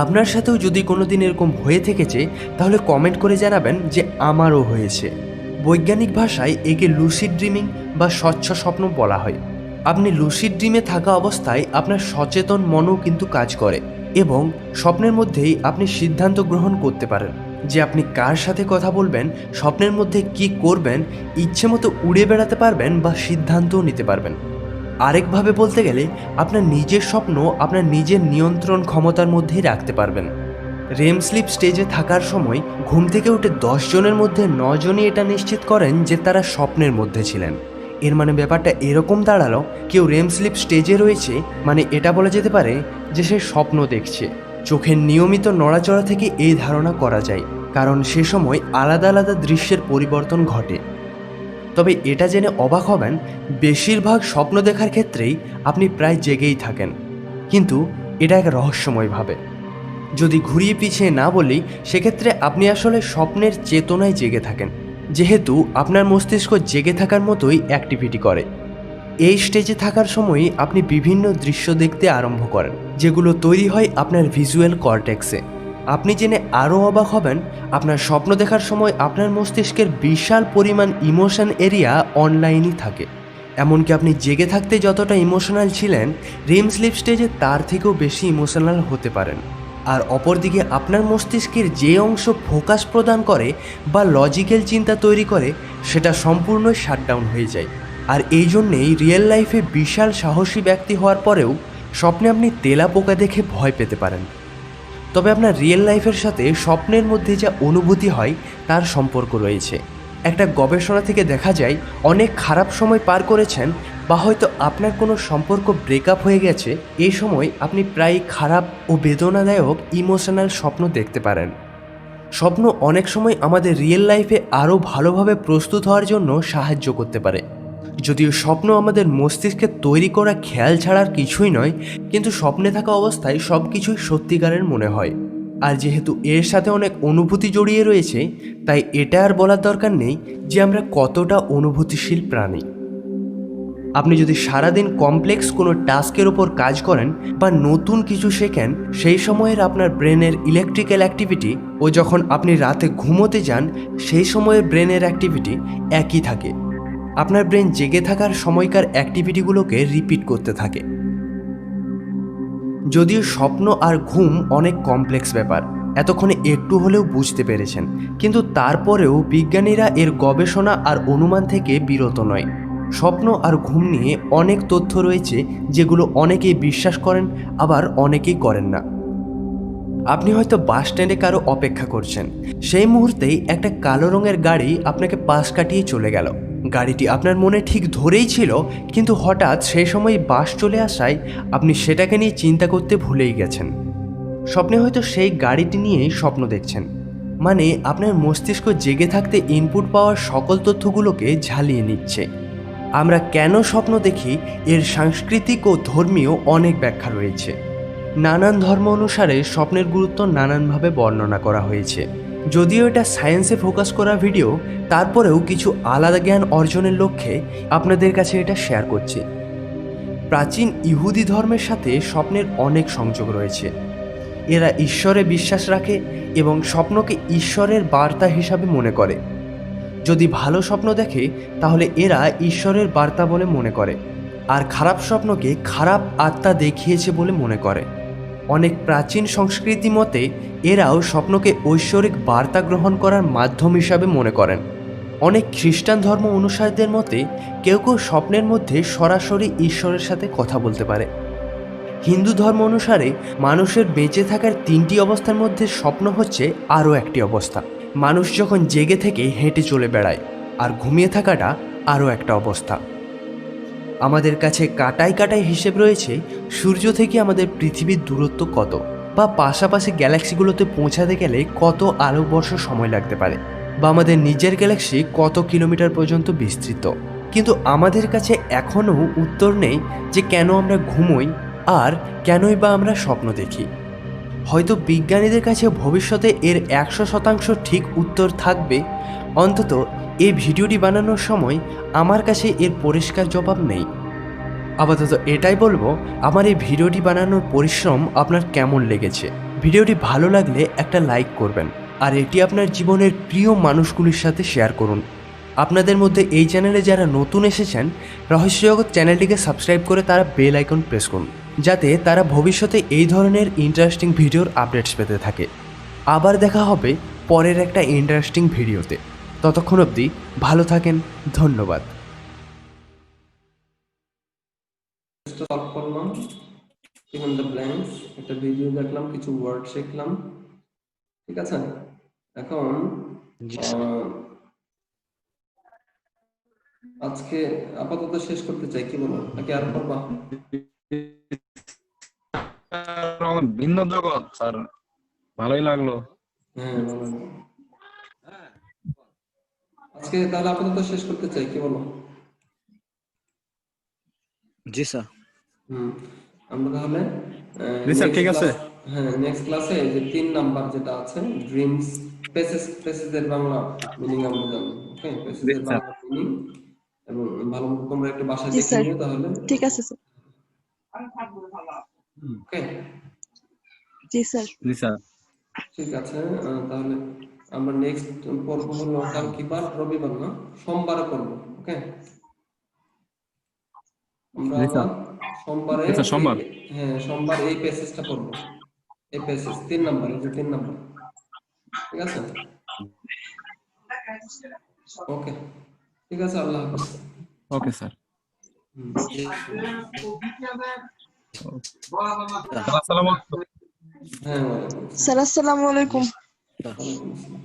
আপনার সাথেও যদি কোনো দিন এরকম হয়ে থেকেছে তাহলে কমেন্ট করে জানাবেন যে আমারও হয়েছে। বৈজ্ঞানিক ভাষায় একে লুসিড ড্রিমিং বা স্বচ্ছ স্বপ্ন বলা হয়। আপনি লুসিড ড্রিমে থাকা অবস্থায় আপনার সচেতন মনও কিন্তু কাজ করে এবং স্বপ্নের মধ্যেই আপনি সিদ্ধান্ত গ্রহণ করতে পারেন যে আপনি কার সাথে কথা বলবেন, স্বপ্নের মধ্যে কি করবেন, ইচ্ছে মতো উড়ে বেড়াতে পারবেন বা সিদ্ধান্তও নিতে পারবেন। আরেকভাবে বলতে গেলে আপনার নিজের স্বপ্ন আপনার নিজের নিয়ন্ত্রণ ক্ষমতার মধ্যেই রাখতে পারবেন। রেম স্লিপ স্টেজে থাকার সময় ঘুম থেকে উঠে 10 জনের মধ্যে 9 জনই এটা নিশ্চিত করেন যে তারা স্বপ্নের মধ্যে ছিলেন। এর মানে ব্যাপারটা এরকম দাঁড়ালো, কেউ রেম স্লিপ স্টেজে রয়েছে মানে এটা বলা যেতে পারে যে সে স্বপ্ন দেখছে। চোখের নিয়মিত নড়াচড়া থেকে এই ধারণা করা যায়, কারণ সে সময় আলাদা আলাদা দৃশ্যের পরিবর্তন ঘটে। তবে এটা জেনে অবাক হবেন, বেশিরভাগ স্বপ্ন দেখার ক্ষেত্রেই আপনি প্রায় জেগেই থাকেন, কিন্তু এটা এক রহস্যময়ভাবে। যদি ঘুরিয়ে পিছিয়ে না বলি, সেক্ষেত্রে আপনি আসলে স্বপ্নের চেতনায় জেগে থাকেন, যেহেতু আপনার মস্তিষ্ক জেগে থাকার মতোই অ্যাক্টিভিটি করে। এই স্টেজে থাকার সময়ই আপনি বিভিন্ন দৃশ্য দেখতে আরম্ভ করেন, যেগুলো তৈরি হয় আপনার ভিজুয়াল কর্টেক্সে। আপনি জেনে আরও অবাক হবেন, আপনার স্বপ্ন দেখার সময় আপনার মস্তিষ্কের বিশাল পরিমাণ ইমোশন এরিয়া অনলাইনই থাকে। এমনকি আপনি জেগে থাকতে যতটা ইমোশনাল ছিলেন, রেম স্লিপ স্টেজে তার থেকেও বেশি ইমোশনাল হতে পারেন। আর অপরদিকে আপনার মস্তিষ্কের যে অংশ ফোকাস প্রদান করে বা লজিক্যাল চিন্তা তৈরি করে, সেটা সম্পূর্ণ শাটডাউন হয়ে যায়। আর এই জন্যেই রিয়েল লাইফে বিশাল সাহসী ব্যক্তি হওয়ার পরেও স্বপ্নে আপনি তেলা পোকা দেখে ভয় পেতে পারেন। তবে আপনার রিয়েল লাইফের সাথে স্বপ্নের মধ্যে যা অনুভূতি হয় তার সম্পর্ক রয়েছে। একটা গবেষণা থেকে দেখা যায়, অনেক খারাপ সময় পার করেছেন বা হয়তো আপনার কোনো সম্পর্ক ব্রেকআপ হয়ে গেছে, এই সময় আপনি প্রায় খারাপ ও বেদনাদায়ক ইমোশনাল স্বপ্ন দেখতে পারেন। স্বপ্ন অনেক সময় আমাদের রিয়েল লাইফে আরও ভালোভাবে প্রস্তুত হওয়ার জন্য সাহায্য করতে পারে। যদিও স্বপ্ন আমাদের মস্তিষ্কে তৈরি করা খেয়াল ছাড়ার কিছুই নয়, কিন্তু স্বপ্নে থাকা অবস্থায় সব কিছুই সত্যিকারের মনে হয়। আর যেহেতু এর সাথে অনেক অনুভূতি জড়িয়ে রয়েছে, তাই এটা আর বলার দরকার নেই যে আমরা কতটা অনুভূতিশীল প্রাণী। আপনি যদি সারাদিন কমপ্লেক্স কোনো টাস্কের ওপর কাজ করেন বা নতুন কিছু শেখেন, সেই সময়ের আপনার ব্রেনের ইলেকট্রিক্যাল অ্যাক্টিভিটি ও যখন আপনি রাতে ঘুমোতে যান সেই সময়ের ব্রেনের অ্যাক্টিভিটি একই থাকে। আপনার ব্রেন জেগে থাকার সময়কার অ্যাক্টিভিটিগুলোকে রিপিট করতে থাকে। যদিও স্বপ্ন আর ঘুম অনেক কমপ্লেক্স ব্যাপার, এতক্ষণে একটু হলেও বুঝতে পেরেছেন, কিন্তু তারপরেও বিজ্ঞানীরা এর গবেষণা আর অনুমান থেকে বিরত নয়। স্বপ্ন আর ঘুম নিয়ে অনেক তথ্য রয়েছে যেগুলো অনেকেই বিশ্বাস করেন, আবার অনেকেই করেন না। আপনি হয়তো বাস স্ট্যান্ডে কারো অপেক্ষা করছেন, সেই মুহূর্তেই একটা কালো রঙের গাড়ি আপনাকে পাশ কাটিয়ে চলে গেল। গাড়িটি আপনার মনে ঠিক ধরেই ছিল, কিন্তু হঠাৎ সেই সময় বাস চলে আসায় আপনি সেটাকে নিয়ে চিন্তা করতে ভুলেই গেছেন। স্বপ্নে হয়তো সেই গাড়িটি নিয়েই স্বপ্ন দেখছেন, মানে আপনার মস্তিষ্ক জেগে থাকতে ইনপুট পাওয়ার সকল তথ্যগুলোকে ঝালিয়ে নিচ্ছে। আমরা কেন স্বপ্ন দেখি এর সাংস্কৃতিক ও ধর্মীয় অনেক ব্যাখ্যা রয়েছে। নানান ধর্ম অনুসারে স্বপ্নের গুরুত্ব নানানভাবে বর্ণনা করা হয়েছে। যদিও এটা সায়েন্সে ফোকাস করা ভিডিও, তারপরেও কিছু আলাদা জ্ঞান অর্জনের লক্ষ্যে আপনাদের কাছে এটা শেয়ার করছি। প্রাচীন ইহুদি ধর্মের সাথে স্বপ্নের অনেক সংযোগ রয়েছে। এরা ঈশ্বরে বিশ্বাস রাখে এবং স্বপ্নকে ঈশ্বরের বার্তা হিসাবে মনে করে। যদি ভালো স্বপ্ন দেখে তাহলে এরা ঈশ্বরের বার্তা বলে মনে করে, আর খারাপ স্বপ্নকে খারাপ আত্মা দেখিয়েছে বলে মনে করে। অনেক প্রাচীন সংস্কৃতি মতে এরাও স্বপ্নকে ঐশ্বরিক বার্তা গ্রহণ করার মাধ্যম হিসাবে মনে করেন। অনেক খ্রিস্টান ধর্ম অনুসারীদের মতে কেউ কেউ স্বপ্নের মধ্যে সরাসরি ঈশ্বরের সাথে কথা বলতে পারে। হিন্দু ধর্ম অনুসারে মানুষের বেঁচে থাকার 3টি অবস্থার মধ্যে স্বপ্ন হচ্ছে আরও একটি অবস্থা। মানুষ যখন জেগে থেকে হেঁটে চলে বেড়ায়, আর ঘুমিয়ে থাকাটা আরও একটা অবস্থা। আমাদের কাছে কাটায় কাটায় হিসেব রয়েছে সূর্য থেকে আমাদের পৃথিবীর দূরত্ব কত, বা পাশাপাশি গ্যালাক্সিগুলোতে পৌঁছাতে গেলে কত আলোকবর্ষ সময় লাগতে পারে, বা আমাদের নিজের গ্যালাক্সি কত কিলোমিটার পর্যন্ত বিস্তৃত। কিন্তু আমাদের কাছে এখনও উত্তর নেই যে কেন আমরা ঘুমোই আর কেনই বা আমরা স্বপ্ন দেখি। হয়তো বিজ্ঞানীদের কাছে ভবিষ্যতে এর 100% ঠিক উত্তর থাকবে, অন্তত এই ভিডিওটি বানানোর সময় আমার কাছে এর পরিষ্কার জবাব নেই। আপাতত এটাই বলবো, আমার এই ভিডিওটি বানানোর পরিশ্রম আপনার কেমন লেগেছে। ভিডিওটি ভালো লাগলে একটা লাইক করবেন, আর এটি আপনার জীবনের প্রিয় মানুষগুলির সাথে শেয়ার করুন। আপনাদের মধ্যে এই চ্যানেলে যারা নতুন এসেছেন, রহস্যজগৎ চ্যানেলটিকে সাবস্ক্রাইব করে তারা বেল আইকন প্রেস করুন, যাতে তারা ভবিষ্যতে এই ধরনের ইন্টারেস্টিং ভিডিওর আপডেটস পেতে থাকে। আবার দেখা হবে পরের একটা ইন্টারেস্টিং ভিডিওতে। ততক্ষণ অবধি ভালো থাকেন, ধন্যবাদ। সলভ করলাম, ফিল ইন দ্য ব্ল্যাঙ্কস, একটা ভিডিও দেখলাম, কিছু ওয়ার্ড শিখলাম, ঠিক আছে। এখন আজকে আপাতত শেষ করতে চাই, কি বলো, নাকি আর করবা? ভিন্ন জগৎ স্যার, ভালোই লাগলো। হ্যাঁ, ভালো। আজকে তাহলে আপাতত শেষ করতে চাই, কি বলো? জি স্যার। আমরা তাহলে জি স্যার, ঠিক আছে। হ্যাঁ, নেক্সট ক্লাসে যে 3 নাম্বার যেটা আছে ড্রিমস, পেসেসের বাংলা মিনিং আমরা জানবো। ওকে, পেসেসের বাংলা মিনিং, এবং ভালো মতো তোমরা একটু বাসায় জি দেখে স্যার, নিও তাহলে। ঠিক আছে স্যার। ওকে, জি স্যার। জি স্যার। ঠিক আছে। তাহলে আমরা নেক্সট পর্ব হলো কাল কি বার? রবিবার না, সোমবারে করব। ওকে, আমরা জি স্যার। সোমবারে, জি স্যার, সোমবার। হ্যাঁ, সোমবার এই প্যাসেজটা পড়ব। এই প্যাসেজ 3 নাম্বার, এই যে 3 নাম্বার, ঠিক আছে। ওকে, ঠিক আছে, আল্লাহ হাফেজ। Okay sir. আসসালামু আলাইকুম। হ্যাঁ, ওয়ালাইকুম আসসালাম। স্যার আসসালামু আলাইকুম। ওয়ালাইকুম আসসালাম।